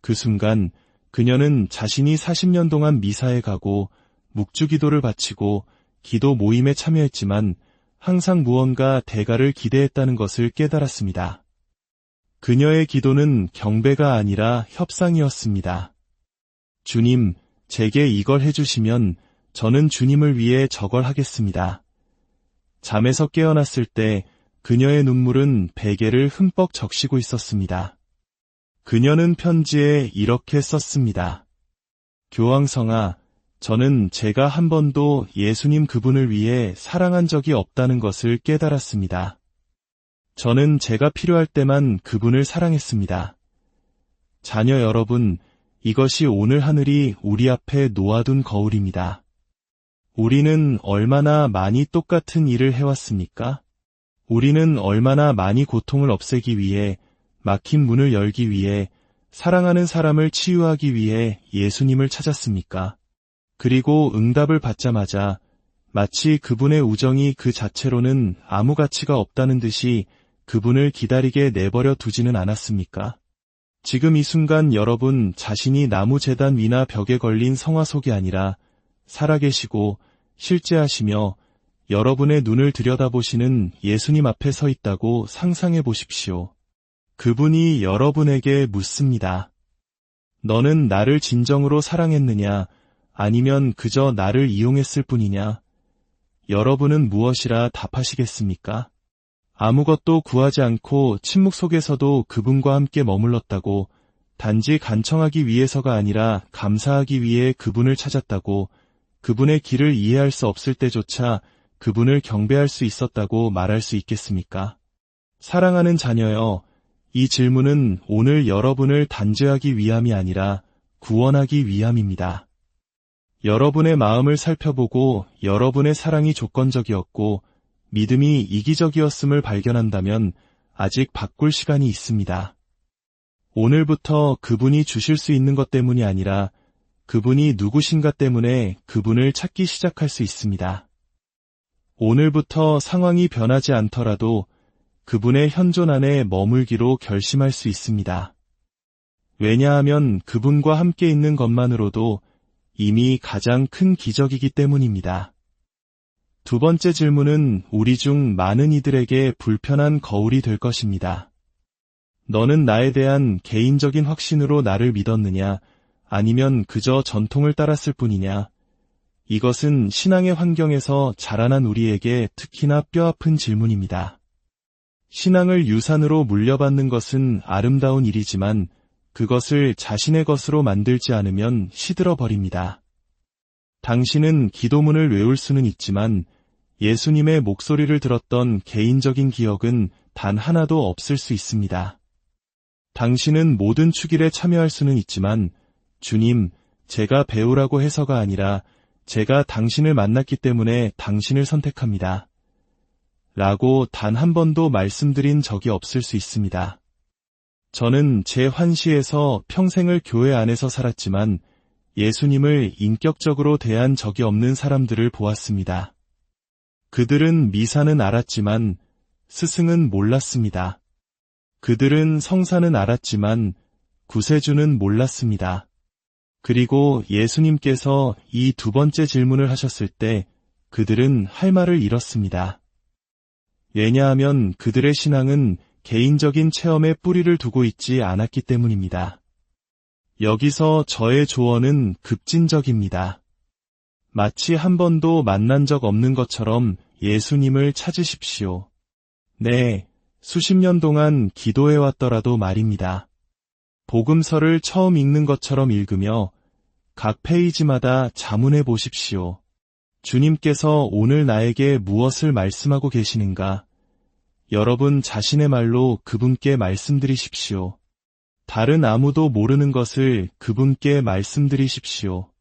그 순간 그녀는 자신이 40년 동안 미사에 가고 묵주기도를 바치고 기도 모임에 참여했지만 항상 무언가 대가를 기대했다는 것을 깨달았습니다. 그녀의 기도는 경배가 아니라 협상이었습니다. 주님, 제게 이걸 해주시면 저는 주님을 위해 저걸 하겠습니다. 잠에서 깨어났을 때 그녀의 눈물은 베개를 흠뻑 적시고 있었습니다. 그녀는 편지에 이렇게 썼습니다. 교황성아, 저는 제가 한 번도 예수님 그분을 위해 사랑한 적이 없다는 것을 깨달았습니다. 저는 제가 필요할 때만 그분을 사랑했습니다. 자녀 여러분, 이것이 오늘 하늘이 우리 앞에 놓아둔 거울입니다. 우리는 얼마나 많이 똑같은 일을 해왔습니까? 우리는 얼마나 많이 고통을 없애기 위해, 막힌 문을 열기 위해, 사랑하는 사람을 치유하기 위해 예수님을 찾았습니까? 그리고 응답을 받자마자 마치 그분의 우정이 그 자체로는 아무 가치가 없다는 듯이 그분을 기다리게 내버려 두지는 않았습니까? 지금 이 순간 여러분 자신이 나무 제단 위나 벽에 걸린 성화속이 아니라 살아계시고 실제하시며 여러분의 눈을 들여다보시는 예수님 앞에 서 있다고 상상해 보십시오. 그분이 여러분에게 묻습니다. 너는 나를 진정으로 사랑했느냐, 아니면 그저 나를 이용했을 뿐이냐? 여러분은 무엇이라 답하시겠습니까? 아무것도 구하지 않고 침묵 속에서도 그분과 함께 머물렀다고, 단지 간청하기 위해서가 아니라 감사하기 위해 그분을 찾았다고, 그분의 길을 이해할 수 없을 때조차 그분을 경배할 수 있었다고 말할 수 있겠습니까? 사랑하는 자녀여, 이 질문은 오늘 여러분을 단죄하기 위함이 아니라 구원하기 위함입니다. 여러분의 마음을 살펴보고 여러분의 사랑이 조건적이었고 믿음이 이기적이었음을 발견한다면 아직 바꿀 시간이 있습니다. 오늘부터 그분이 주실 수 있는 것 때문이 아니라 그분이 누구신가 때문에 그분을 찾기 시작할 수 있습니다. 오늘부터 상황이 변하지 않더라도 그분의 현존 안에 머물기로 결심할 수 있습니다. 왜냐하면 그분과 함께 있는 것만으로도 이미 가장 큰 기적이기 때문입니다. 두 번째 질문은 우리 중 많은 이들에게 불편한 거울이 될 것입니다. 너는 나에 대한 개인적인 확신으로 나를 믿었느냐, 아니면 그저 전통을 따랐을 뿐이냐? 이것은 신앙의 환경에서 자라난 우리에게 특히나 뼈아픈 질문입니다. 신앙을 유산으로 물려받는 것은 아름다운 일이지만 그것을 자신의 것으로 만들지 않으면 시들어 버립니다. 당신은 기도문을 외울 수는 있지만 예수님의 목소리를 들었던 개인적인 기억은 단 하나도 없을 수 있습니다. 당신은 모든 축일에 참여할 수는 있지만 주님, 제가 배우라고 해서가 아니라 제가 당신을 만났기 때문에 당신을 선택합니다. 라고 단 한 번도 말씀드린 적이 없을 수 있습니다. 저는 제 환시에서 평생을 교회 안에서 살았지만 예수님을 인격적으로 대한 적이 없는 사람들을 보았습니다. 그들은 미사는 알았지만 스승은 몰랐습니다. 그들은 성사는 알았지만 구세주는 몰랐습니다. 그리고 예수님께서 이 두 번째 질문을 하셨을 때 그들은 할 말을 잃었습니다. 왜냐하면 그들의 신앙은 개인적인 체험에 뿌리를 두고 있지 않았기 때문입니다. 여기서 저의 조언은 급진적입니다. 마치 한 번도 만난 적 없는 것처럼 예수님을 찾으십시오. 네, 수십 년 동안 기도해왔더라도 말입니다. 복음서를 처음 읽는 것처럼 읽으며 각 페이지마다 자문해 보십시오. 주님께서 오늘 나에게 무엇을 말씀하고 계시는가? 여러분 자신의 말로 그분께 말씀드리십시오. 다른 아무도 모르는 것을 그분께 말씀드리십시오.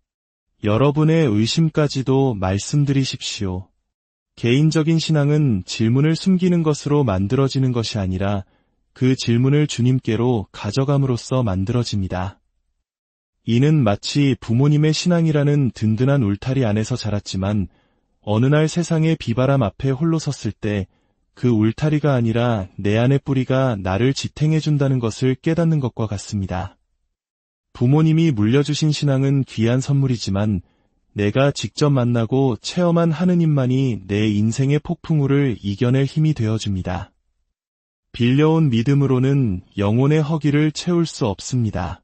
여러분의 의심까지도 말씀드리십시오. 개인적인 신앙은 질문을 숨기는 것으로 만들어지는 것이 아니라 그 질문을 주님께로 가져감으로써 만들어집니다. 이는 마치 부모님의 신앙이라는 든든한 울타리 안에서 자랐지만 어느 날 세상의 비바람 앞에 홀로 섰을 때 그 울타리가 아니라 내 안의 뿌리가 나를 지탱해준다는 것을 깨닫는 것과 같습니다. 부모님이 물려주신 신앙은 귀한 선물이지만 내가 직접 만나고 체험한 하느님만이 내 인생의 폭풍우를 이겨낼 힘이 되어줍니다. 빌려온 믿음으로는 영혼의 허기를 채울 수 없습니다.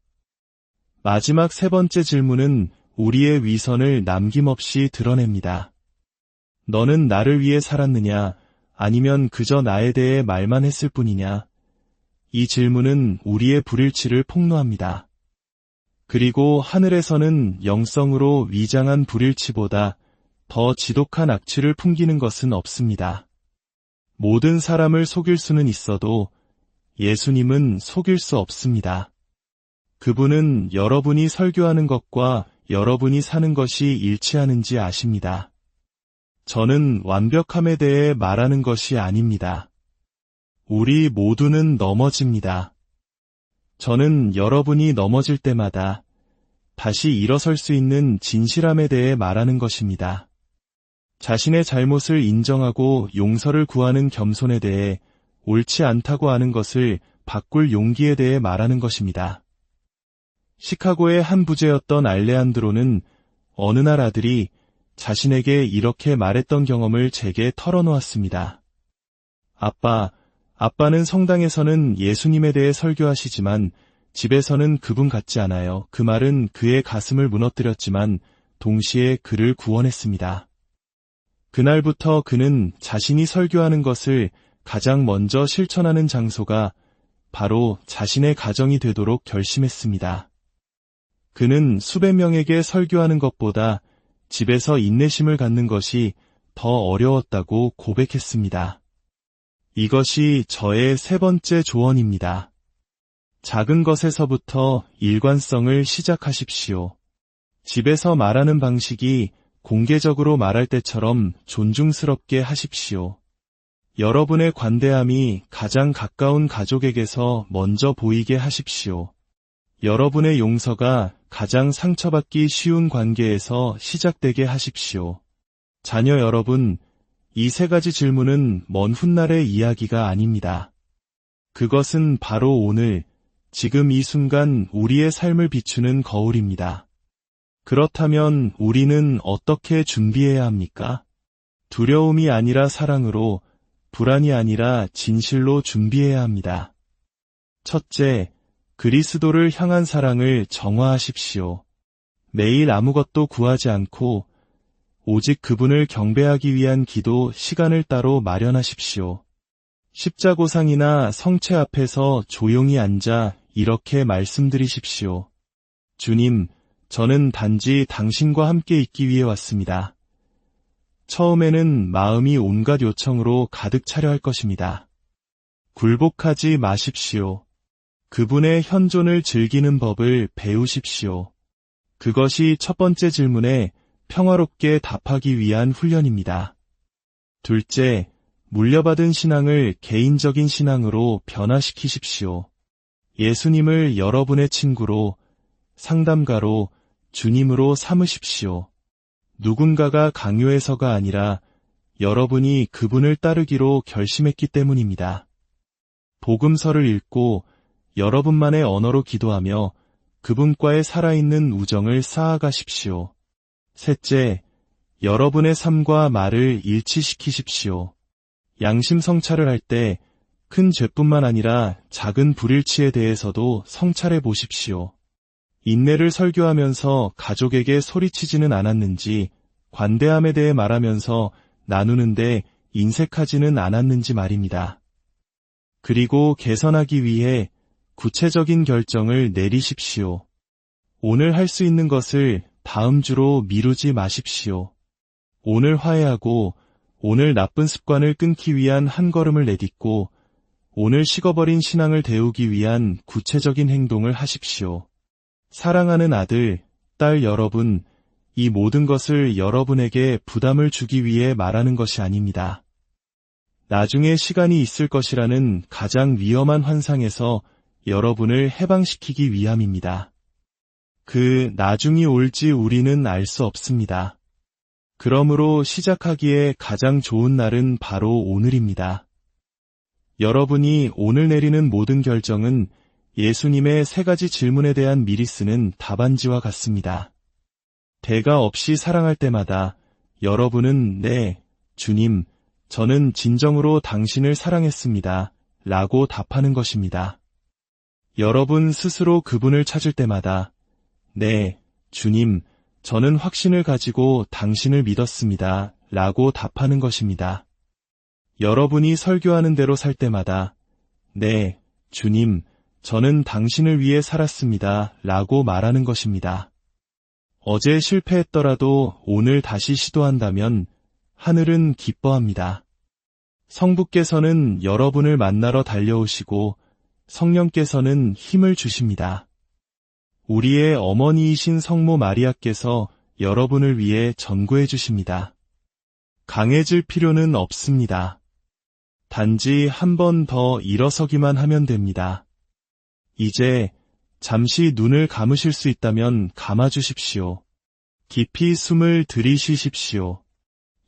마지막 세 번째 질문은 우리의 위선을 남김없이 드러냅니다. 너는 나를 위해 살았느냐, 아니면 그저 나에 대해 말만 했을 뿐이냐? 이 질문은 우리의 불일치를 폭로합니다. 그리고 하늘에서는 영성으로 위장한 불일치보다 더 지독한 악취를 풍기는 것은 없습니다. 모든 사람을 속일 수는 있어도 예수님은 속일 수 없습니다. 그분은 여러분이 설교하는 것과 여러분이 사는 것이 일치하는지 아십니다. 저는 완벽함에 대해 말하는 것이 아닙니다. 우리 모두는 넘어집니다. 저는 여러분이 넘어질 때마다 다시 일어설 수 있는 진실함에 대해 말하는 것입니다. 자신의 잘못을 인정하고 용서를 구하는 겸손에 대해 옳지 않다고 하는 것을 바꿀 용기에 대해 말하는 것입니다. 시카고의 한 부제였던 알레한드로는 어느 날 아들이 자신에게 이렇게 말했던 경험을 제게 털어놓았습니다. 아빠는 성당에서는 예수님에 대해 설교하시지만 집에서는 그분 같지 않아요. 그 말은 그의 가슴을 무너뜨렸지만 동시에 그를 구원했습니다. 그날부터 그는 자신이 설교하는 것을 가장 먼저 실천하는 장소가 바로 자신의 가정이 되도록 결심했습니다. 그는 수백 명에게 설교하는 것보다 집에서 인내심을 갖는 것이 더 어려웠다고 고백했습니다. 이것이 저의 세 번째 조언입니다. 작은 것에서부터 일관성을 시작하십시오. 집에서 말하는 방식이 공개적으로 말할 때처럼 존중스럽게 하십시오. 여러분의 관대함이 가장 가까운 가족에게서 먼저 보이게 하십시오. 여러분의 용서가 가장 상처받기 쉬운 관계에서 시작되게 하십시오. 자녀 여러분, 이 세 가지 질문은 먼 훗날의 이야기가 아닙니다. 그것은 바로 오늘, 지금 이 순간 우리의 삶을 비추는 거울입니다. 그렇다면 우리는 어떻게 준비해야 합니까? 두려움이 아니라 사랑으로, 불안이 아니라 진실로 준비해야 합니다. 첫째, 그리스도를 향한 사랑을 정화하십시오. 매일 아무것도 구하지 않고 오직 그분을 경배하기 위한 기도 시간을 따로 마련하십시오. 십자고상이나 성체 앞에서 조용히 앉아 이렇게 말씀드리십시오. 주님, 저는 단지 당신과 함께 있기 위해 왔습니다. 처음에는 마음이 온갖 요청으로 가득 차려 할 것입니다. 굴복하지 마십시오. 그분의 현존을 즐기는 법을 배우십시오. 그것이 첫 번째 질문에 평화롭게 답하기 위한 훈련입니다. 둘째, 물려받은 신앙을 개인적인 신앙으로 변화시키십시오. 예수님을 여러분의 친구로, 상담가로, 주님으로 삼으십시오. 누군가가 강요해서가 아니라 여러분이 그분을 따르기로 결심했기 때문입니다. 복음서를 읽고 여러분만의 언어로 기도하며 그분과의 살아있는 우정을 쌓아가십시오. 셋째, 여러분의 삶과 말을 일치시키십시오. 양심 성찰을 할 때 큰 죄뿐만 아니라 작은 불일치에 대해서도 성찰해 보십시오. 인내를 설교하면서 가족에게 소리치지는 않았는지, 관대함에 대해 말하면서 나누는데 인색하지는 않았는지 말입니다. 그리고 개선하기 위해 구체적인 결정을 내리십시오. 오늘 할 수 있는 것을 다음 주로 미루지 마십시오. 오늘 화해하고 오늘 나쁜 습관을 끊기 위한 한 걸음을 내딛고 오늘 식어버린 신앙을 데우기 위한 구체적인 행동을 하십시오. 사랑하는 아들, 딸 여러분, 이 모든 것을 여러분에게 부담을 주기 위해 말하는 것이 아닙니다. 나중에 시간이 있을 것이라는 가장 위험한 환상에서 여러분을 해방시키기 위함입니다. 그 나중이 올지 우리는 알 수 없습니다. 그러므로 시작하기에 가장 좋은 날은 바로 오늘입니다. 여러분이 오늘 내리는 모든 결정은 예수님의 세 가지 질문에 대한 미리 쓰는 답안지와 같습니다. 대가 없이 사랑할 때마다 여러분은 네, 주님, 저는 진정으로 당신을 사랑했습니다. 라고 답하는 것입니다. 여러분 스스로 그분을 찾을 때마다 네, 주님, 저는 확신을 가지고 당신을 믿었습니다. 라고 답하는 것입니다. 여러분이 설교하는 대로 살 때마다 네, 주님, 저는 당신을 위해 살았습니다. 라고 말하는 것입니다. 어제 실패했더라도 오늘 다시 시도한다면 하늘은 기뻐합니다. 성부께서는 여러분을 만나러 달려오시고 성령께서는 힘을 주십니다. 우리의 어머니이신 성모 마리아께서 여러분을 위해 전구해 주십니다. 강해질 필요는 없습니다. 단지 한 번 더 일어서기만 하면 됩니다. 이제 잠시 눈을 감으실 수 있다면 감아주십시오. 깊이 숨을 들이쉬십시오.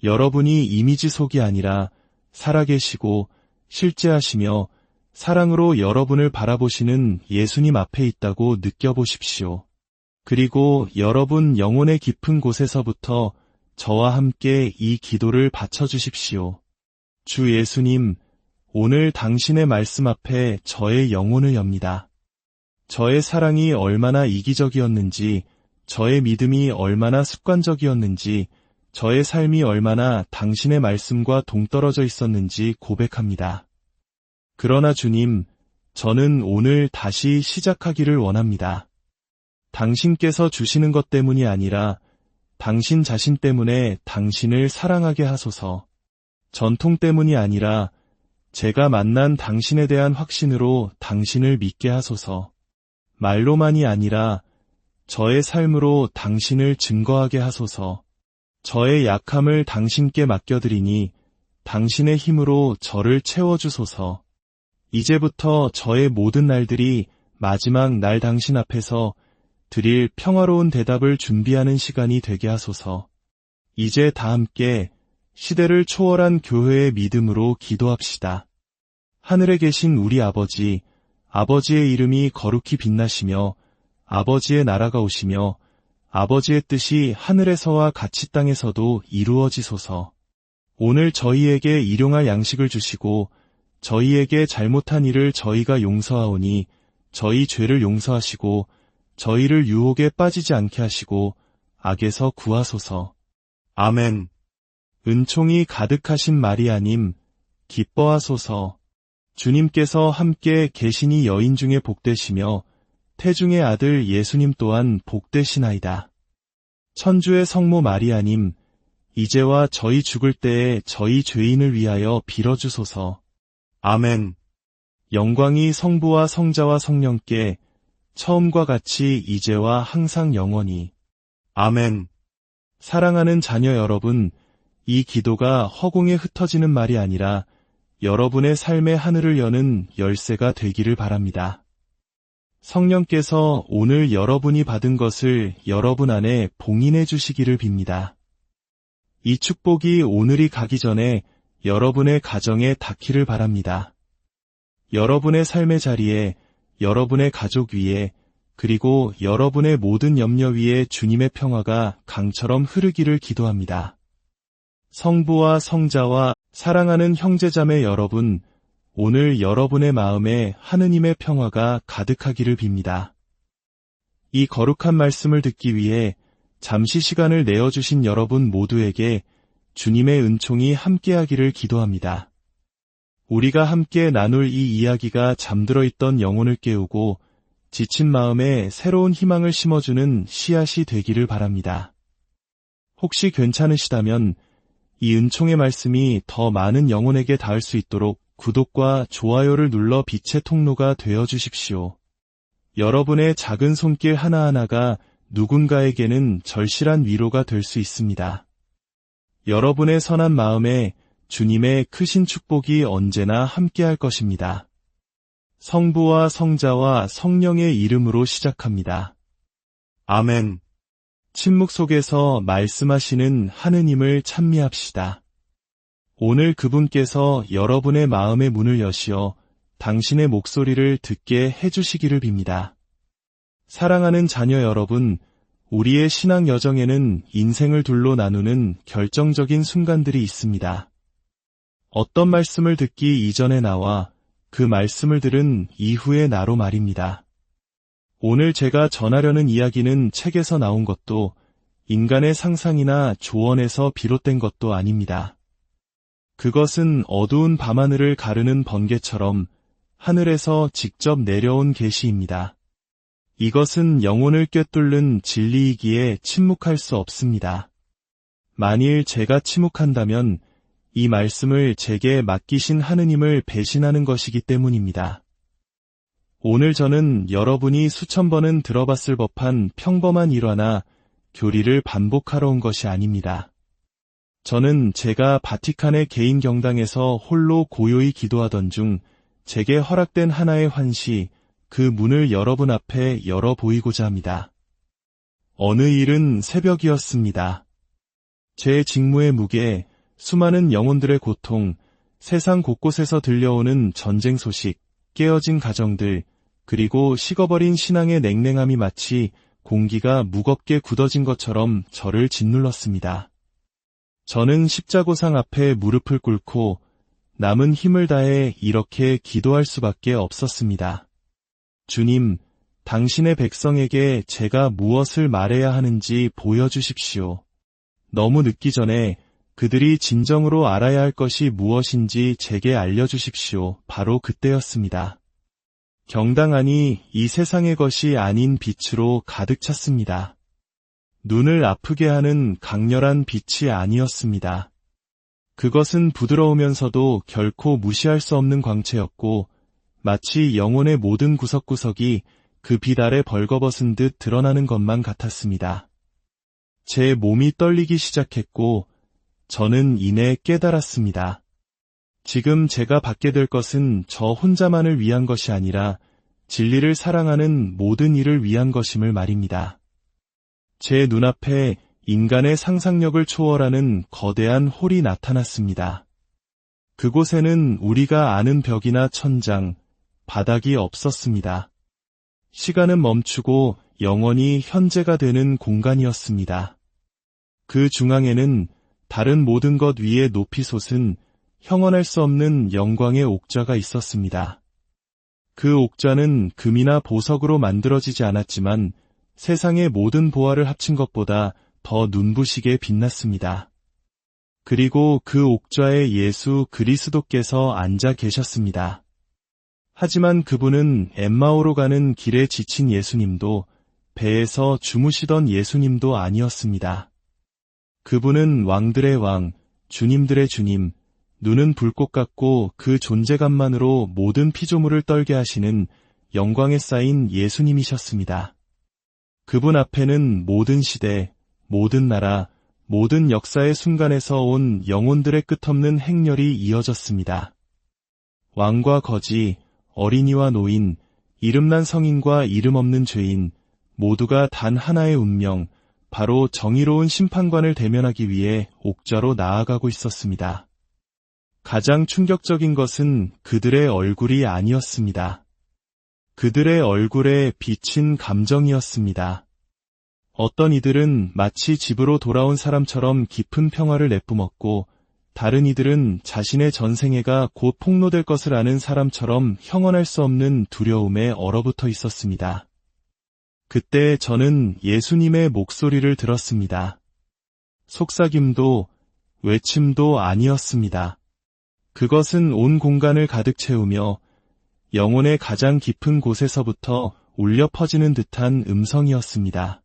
여러분이 이미지 속이 아니라 살아계시고 실제하시며 사랑으로 여러분을 바라보시는 예수님 앞에 있다고 느껴보십시오. 그리고 여러분 영혼의 깊은 곳에서부터 저와 함께 이 기도를 바쳐주십시오. 주 예수님, 오늘 당신의 말씀 앞에 저의 영혼을 엽니다. 저의 사랑이 얼마나 이기적이었는지, 저의 믿음이 얼마나 습관적이었는지, 저의 삶이 얼마나 당신의 말씀과 동떨어져 있었는지 고백합니다. 그러나 주님, 저는 오늘 다시 시작하기를 원합니다. 당신께서 주시는 것 때문이 아니라 당신 자신 때문에 당신을 사랑하게 하소서. 전통 때문이 아니라 제가 만난 당신에 대한 확신으로 당신을 믿게 하소서. 말로만이 아니라 저의 삶으로 당신을 증거하게 하소서. 저의 약함을 당신께 맡겨드리니 당신의 힘으로 저를 채워주소서. 이제부터 저의 모든 날들이 마지막 날 당신 앞에서 드릴 평화로운 대답을 준비하는 시간이 되게 하소서. 이제 다 함께 시대를 초월한 교회의 믿음으로 기도합시다. 하늘에 계신 우리 아버지, 아버지의 이름이 거룩히 빛나시며 아버지의 나라가 오시며 아버지의 뜻이 하늘에서와 같이 땅에서도 이루어지소서. 오늘 저희에게 일용할 양식을 주시고 저희에게 잘못한 일을 저희가 용서하오니 저희 죄를 용서하시고 저희를 유혹에 빠지지 않게 하시고 악에서 구하소서. 아멘. 은총이 가득하신 마리아님, 기뻐하소서. 주님께서 함께 계시니 여인 중에 복되시며 태중의 아들 예수님 또한 복되시나이다. 천주의 성모 마리아님, 이제와 저희 죽을 때에 저희 죄인을 위하여 빌어주소서. 아멘. 영광이 성부와 성자와 성령께 처음과 같이 이제와 항상 영원히. 아멘. 사랑하는 자녀 여러분, 이 기도가 허공에 흩어지는 말이 아니라 여러분의 삶의 하늘을 여는 열쇠가 되기를 바랍니다. 성령께서 오늘 여러분이 받은 것을 여러분 안에 봉인해 주시기를 빕니다. 이 축복이 오늘이 가기 전에 여러분의 가정에 닿기를 바랍니다. 여러분의 삶의 자리에, 여러분의 가족 위에, 그리고 여러분의 모든 염려 위에 주님의 평화가 강처럼 흐르기를 기도합니다. 성부와 성자와 사랑하는 형제자매 여러분, 오늘 여러분의 마음에 하느님의 평화가 가득하기를 빕니다. 이 거룩한 말씀을 듣기 위해 잠시 시간을 내어주신 여러분 모두에게 주님의 은총이 함께하기를 기도합니다. 우리가 함께 나눌 이 이야기가 잠들어 있던 영혼을 깨우고 지친 마음에 새로운 희망을 심어주는 씨앗이 되기를 바랍니다. 혹시 괜찮으시다면 이 은총의 말씀이 더 많은 영혼에게 닿을 수 있도록 구독과 좋아요를 눌러 빛의 통로가 되어 주십시오. 여러분의 작은 손길 하나하나가 누군가에게는 절실한 위로가 될 수 있습니다. 여러분의 선한 마음에 주님의 크신 축복이 언제나 함께할 것입니다. 성부와 성자와 성령의 이름으로 시작합니다. 아멘. 침묵 속에서 말씀하시는 하느님을 찬미합시다. 오늘 그분께서 여러분의 마음의 문을 여시어 당신의 목소리를 듣게 해주시기를 빕니다. 사랑하는 자녀 여러분, 우리의 신앙 여정에는 인생을 둘로 나누는 결정적인 순간들이 있습니다. 어떤 말씀을 듣기 이전의 나와 그 말씀을 들은 이후의 나로 말입니다. 오늘 제가 전하려는 이야기는 책에서 나온 것도 인간의 상상이나 조언에서 비롯된 것도 아닙니다. 그것은 어두운 밤하늘을 가르는 번개처럼 하늘에서 직접 내려온 계시입니다. 이것은 영혼을 꿰뚫는 진리이기에 침묵할 수 없습니다. 만일 제가 침묵한다면 이 말씀을 제게 맡기신 하느님을 배신하는 것이기 때문입니다. 오늘 저는 여러분이 수천 번은 들어봤을 법한 평범한 일화나 교리를 반복하러 온 것이 아닙니다. 저는 제가 바티칸의 개인 경당에서 홀로 고요히 기도하던 중 제게 허락된 하나의 환시, 그 문을 여러분 앞에 열어 보이고자 합니다. 어느 일은 새벽이었습니다. 제 직무의 무게, 수많은 영혼들의 고통, 세상 곳곳에서 들려오는 전쟁 소식, 깨어진 가정들, 그리고 식어버린 신앙의 냉랭함이 마치 공기가 무겁게 굳어진 것처럼 저를 짓눌렀습니다. 저는 십자고상 앞에 무릎을 꿇고 남은 힘을 다해 이렇게 기도할 수밖에 없었습니다. 주님, 당신의 백성에게 제가 무엇을 말해야 하는지 보여주십시오. 너무 늦기 전에 그들이 진정으로 알아야 할 것이 무엇인지 제게 알려주십시오. 바로 그때였습니다. 경당 안이 이 세상의 것이 아닌 빛으로 가득 찼습니다. 눈을 아프게 하는 강렬한 빛이 아니었습니다. 그것은 부드러우면서도 결코 무시할 수 없는 광채였고 마치 영혼의 모든 구석구석이 그 빛 아래 벌거벗은 듯 드러나는 것만 같았습니다. 제 몸이 떨리기 시작했고 저는 이내 깨달았습니다. 지금 제가 받게 될 것은 저 혼자만을 위한 것이 아니라 진리를 사랑하는 모든 이를 위한 것임을 말입니다. 제 눈앞에 인간의 상상력을 초월하는 거대한 홀이 나타났습니다. 그곳에는 우리가 아는 벽이나 천장, 바닥이 없었습니다. 시간은 멈추고 영원히 현재가 되는 공간이었습니다. 그 중앙에는 다른 모든 것 위에 높이 솟은 형언할 수 없는 영광의 옥좌가 있었습니다. 그 옥좌는 금이나 보석으로 만들어지지 않았지만 세상의 모든 보화를 합친 것보다 더 눈부시게 빛났습니다. 그리고 그 옥좌에 예수 그리스도께서 앉아 계셨습니다. 하지만 그분은 엠마오로 가는 길에 지친 예수님도 배에서 주무시던 예수님도 아니었습니다. 그분은 왕들의 왕, 주님들의 주님, 눈은 불꽃 같고 그 존재감만으로 모든 피조물을 떨게 하시는 영광에 쌓인 예수님이셨습니다. 그분 앞에는 모든 시대, 모든 나라, 모든 역사의 순간에서 온 영혼들의 끝없는 행렬이 이어졌습니다. 왕과 거지, 어린이와 노인, 이름난 성인과 이름 없는 죄인, 모두가 단 하나의 운명, 바로 정의로운 심판관을 대면하기 위해 옥좌로 나아가고 있었습니다. 가장 충격적인 것은 그들의 얼굴이 아니었습니다. 그들의 얼굴에 비친 감정이었습니다. 어떤 이들은 마치 집으로 돌아온 사람처럼 깊은 평화를 내뿜었고, 다른 이들은 자신의 전생애가 곧 폭로될 것을 아는 사람처럼 형언할 수 없는 두려움에 얼어붙어 있었습니다. 그때 저는 예수님의 목소리를 들었습니다. 속삭임도 외침도 아니었습니다. 그것은 온 공간을 가득 채우며 영혼의 가장 깊은 곳에서부터 울려 퍼지는 듯한 음성이었습니다.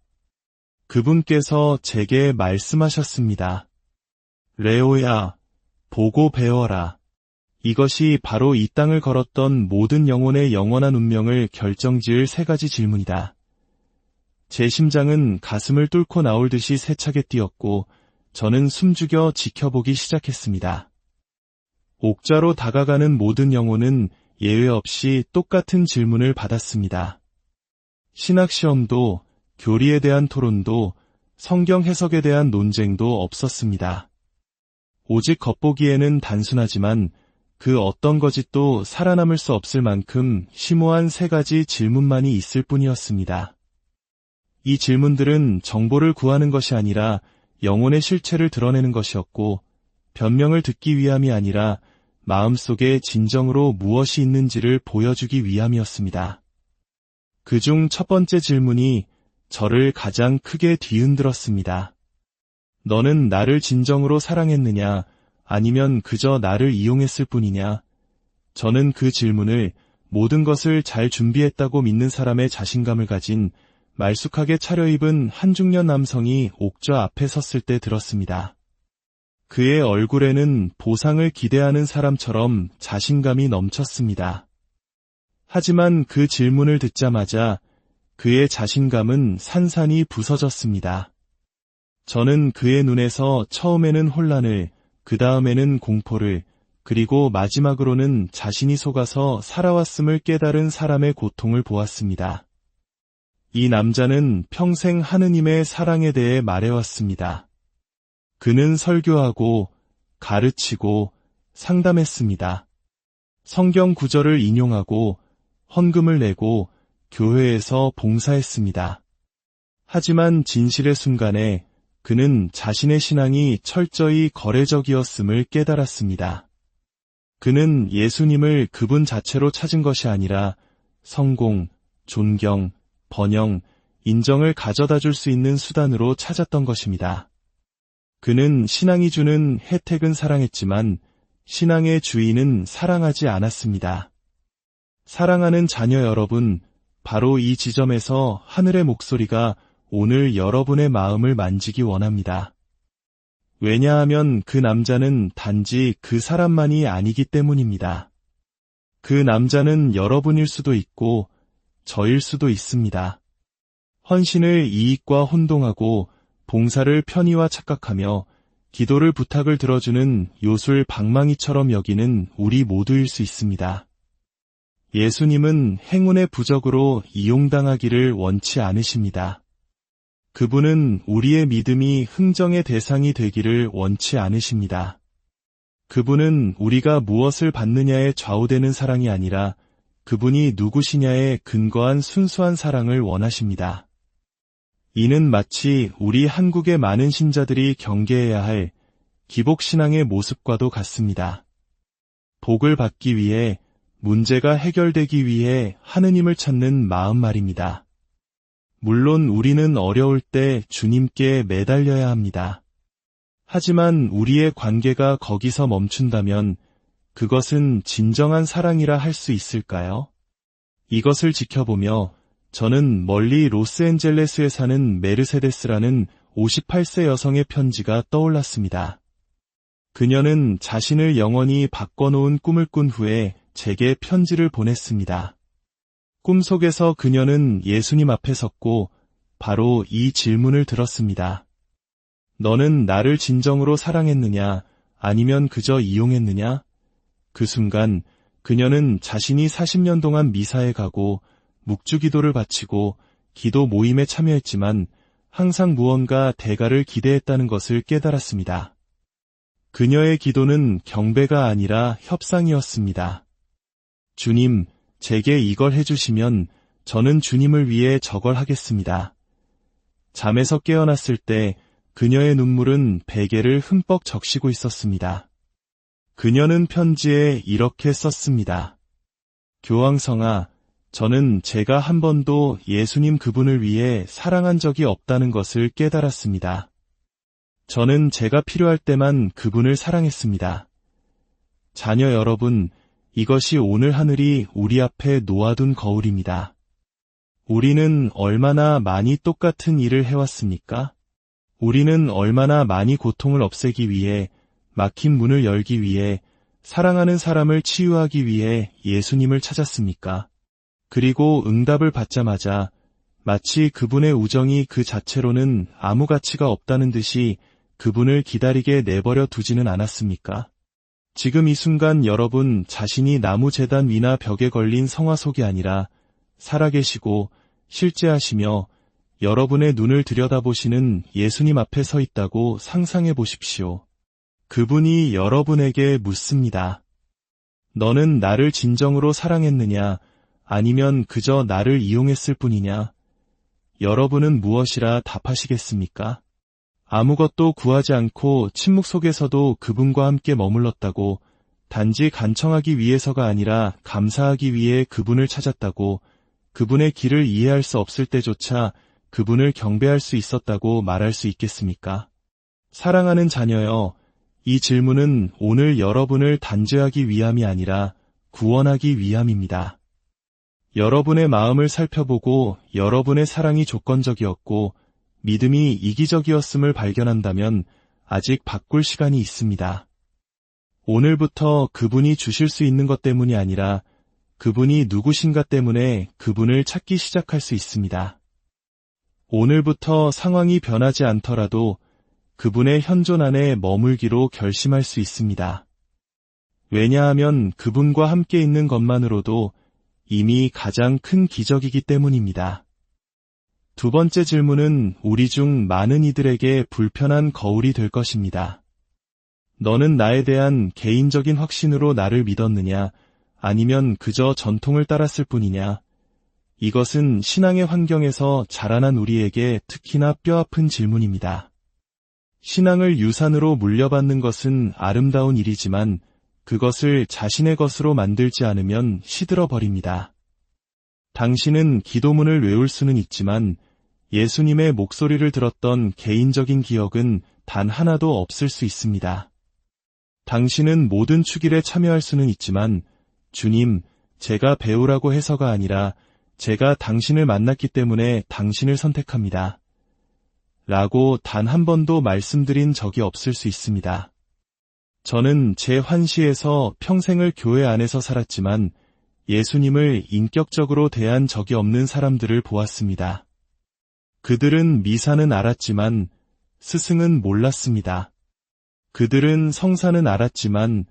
그분께서 제게 말씀하셨습니다. 레오야, 보고 배워라. 이것이 바로 이 땅을 걸었던 모든 영혼의 영원한 운명을 결정지을 세 가지 질문이다. 제 심장은 가슴을 뚫고 나올 듯이 세차게 뛰었고 저는 숨죽여 지켜보기 시작했습니다. 옥좌로 다가가는 모든 영혼은 예외 없이 똑같은 질문을 받았습니다. 신학시험도, 교리에 대한 토론도, 성경 해석에 대한 논쟁도 없었습니다. 오직 겉보기에는 단순하지만 그 어떤 거짓도 살아남을 수 없을 만큼 심오한 세 가지 질문만이 있을 뿐이었습니다. 이 질문들은 정보를 구하는 것이 아니라 영혼의 실체를 드러내는 것이었고, 변명을 듣기 위함이 아니라 마음속에 진정으로 무엇이 있는지를 보여주기 위함이었습니다. 그중 첫 번째 질문이 저를 가장 크게 뒤흔들었습니다. 너는 나를 진정으로 사랑했느냐, 아니면 그저 나를 이용했을 뿐이냐? 저는 그 질문을 모든 것을 잘 준비했다고 믿는 사람의 자신감을 가진 말쑥하게 차려입은 한 중년 남성이 옥좌 앞에 섰을 때 들었습니다. 그의 얼굴에는 보상을 기대하는 사람처럼 자신감이 넘쳤습니다. 하지만 그 질문을 듣자마자 그의 자신감은 산산이 부서졌습니다. 저는 그의 눈에서 처음에는 혼란을, 그 다음에는 공포를, 그리고 마지막으로는 자신이 속아서 살아왔음을 깨달은 사람의 고통을 보았습니다. 이 남자는 평생 하느님의 사랑에 대해 말해왔습니다. 그는 설교하고, 가르치고, 상담했습니다. 성경 구절을 인용하고, 헌금을 내고, 교회에서 봉사했습니다. 하지만 진실의 순간에 그는 자신의 신앙이 철저히 거래적이었음을 깨달았습니다. 그는 예수님을 그분 자체로 찾은 것이 아니라 성공, 존경, 번영, 인정을 가져다 줄 수 있는 수단으로 찾았던 것입니다. 그는 신앙이 주는 혜택은 사랑했지만 신앙의 주인은 사랑하지 않았습니다. 사랑하는 자녀 여러분, 바로 이 지점에서 하늘의 목소리가 오늘 여러분의 마음을 만지기 원합니다. 왜냐하면 그 남자는 단지 그 사람만이 아니기 때문입니다. 그 남자는 여러분일 수도 있고 저일 수도 있습니다. 헌신을 이익과 혼동하고 봉사를 편의와 착각하며 기도를 부탁을 들어주는 요술 방망이처럼 여기는 우리 모두일 수 있습니다. 예수님은 행운의 부적으로 이용당하기를 원치 않으십니다. 그분은 우리의 믿음이 흥정의 대상이 되기를 원치 않으십니다. 그분은 우리가 무엇을 받느냐에 좌우되는 사랑이 아니라 그분이 누구시냐에 근거한 순수한 사랑을 원하십니다. 이는 마치 우리 한국의 많은 신자들이 경계해야 할 기복신앙의 모습과도 같습니다. 복을 받기 위해, 문제가 해결되기 위해 하느님을 찾는 마음 말입니다. 물론 우리는 어려울 때 주님께 매달려야 합니다. 하지만 우리의 관계가 거기서 멈춘다면 그것은 진정한 사랑이라 할 수 있을까요? 이것을 지켜보며 저는 멀리 로스앤젤레스에 사는 메르세데스라는 58세 여성의 편지가 떠올랐습니다. 그녀는 자신을 영원히 바꿔놓은 꿈을 꾼 후에 제게 편지를 보냈습니다. 꿈속에서 그녀는 예수님 앞에 섰고 바로 이 질문을 들었습니다. 너는 나를 진정으로 사랑했느냐, 아니면 그저 이용했느냐? 그 순간 그녀는 자신이 40년 동안 미사에 가고 묵주기도를 바치고 기도 모임에 참여했지만 항상 무언가 대가를 기대했다는 것을 깨달았습니다. 그녀의 기도는 경배가 아니라 협상이었습니다. 주님, 제게 이걸 해주시면 저는 주님을 위해 저걸 하겠습니다. 잠에서 깨어났을 때 그녀의 눈물은 베개를 흠뻑 적시고 있었습니다. 그녀는 편지에 이렇게 썼습니다. 교황성아, 저는 제가 한 번도 예수님 그분을 위해 사랑한 적이 없다는 것을 깨달았습니다. 저는 제가 필요할 때만 그분을 사랑했습니다. 자녀 여러분, 이것이 오늘 하늘이 우리 앞에 놓아둔 거울입니다. 우리는 얼마나 많이 똑같은 일을 해왔습니까? 우리는 얼마나 많이 고통을 없애기 위해, 막힌 문을 열기 위해, 사랑하는 사람을 치유하기 위해 예수님을 찾았습니까? 그리고 응답을 받자마자 마치 그분의 우정이 그 자체로는 아무 가치가 없다는 듯이 그분을 기다리게 내버려 두지는 않았습니까? 지금 이 순간 여러분 자신이 나무 제단 위나 벽에 걸린 성화속이 아니라 살아계시고 실제하시며 여러분의 눈을 들여다보시는 예수님 앞에 서 있다고 상상해 보십시오. 그분이 여러분에게 묻습니다. 너는 나를 진정으로 사랑했느냐, 아니면 그저 나를 이용했을 뿐이냐? 여러분은 무엇이라 답하시겠습니까? 아무것도 구하지 않고 침묵 속에서도 그분과 함께 머물렀다고, 단지 간청하기 위해서가 아니라 감사하기 위해 그분을 찾았다고, 그분의 길을 이해할 수 없을 때조차 그분을 경배할 수 있었다고 말할 수 있겠습니까? 사랑하는 자녀여, 이 질문은 오늘 여러분을 단죄하기 위함이 아니라 구원하기 위함입니다. 여러분의 마음을 살펴보고 여러분의 사랑이 조건적이었고 믿음이 이기적이었음을 발견한다면 아직 바꿀 시간이 있습니다. 오늘부터 그분이 주실 수 있는 것 때문이 아니라 그분이 누구신가 때문에 그분을 찾기 시작할 수 있습니다. 오늘부터 상황이 변하지 않더라도 그분의 현존 안에 머물기로 결심할 수 있습니다. 왜냐하면 그분과 함께 있는 것만으로도 이미 가장 큰 기적이기 때문입니다. 두 번째 질문은 우리 중 많은 이들에게 불편한 거울이 될 것입니다. 너는 나에 대한 개인적인 확신으로 나를 믿었느냐, 아니면 그저 전통을 따랐을 뿐이냐? 이것은 신앙의 환경에서 자라난 우리에게 특히나 뼈아픈 질문입니다. 신앙을 유산으로 물려받는 것은 아름다운 일이지만 그것을 자신의 것으로 만들지 않으면 시들어 버립니다. 당신은 기도문을 외울 수는 있지만 예수님의 목소리를 들었던 개인적인 기억은 단 하나도 없을 수 있습니다. 당신은 모든 축일에 참여할 수는 있지만 주님, 제가 배우라고 해서가 아니라 제가 당신을 만났기 때문에 당신을 선택합니다. 라고 단 한 번도 말씀드린 적이 없을 수 있습니다. 저는 제 환시에서 평생을 교회 안에서 살았지만 예수님을 인격적으로 대한 적이 없는 사람들을 보았습니다. 그들은 미사는 알았지만 스승은 몰랐습니다. 그들은 성사는 알았지만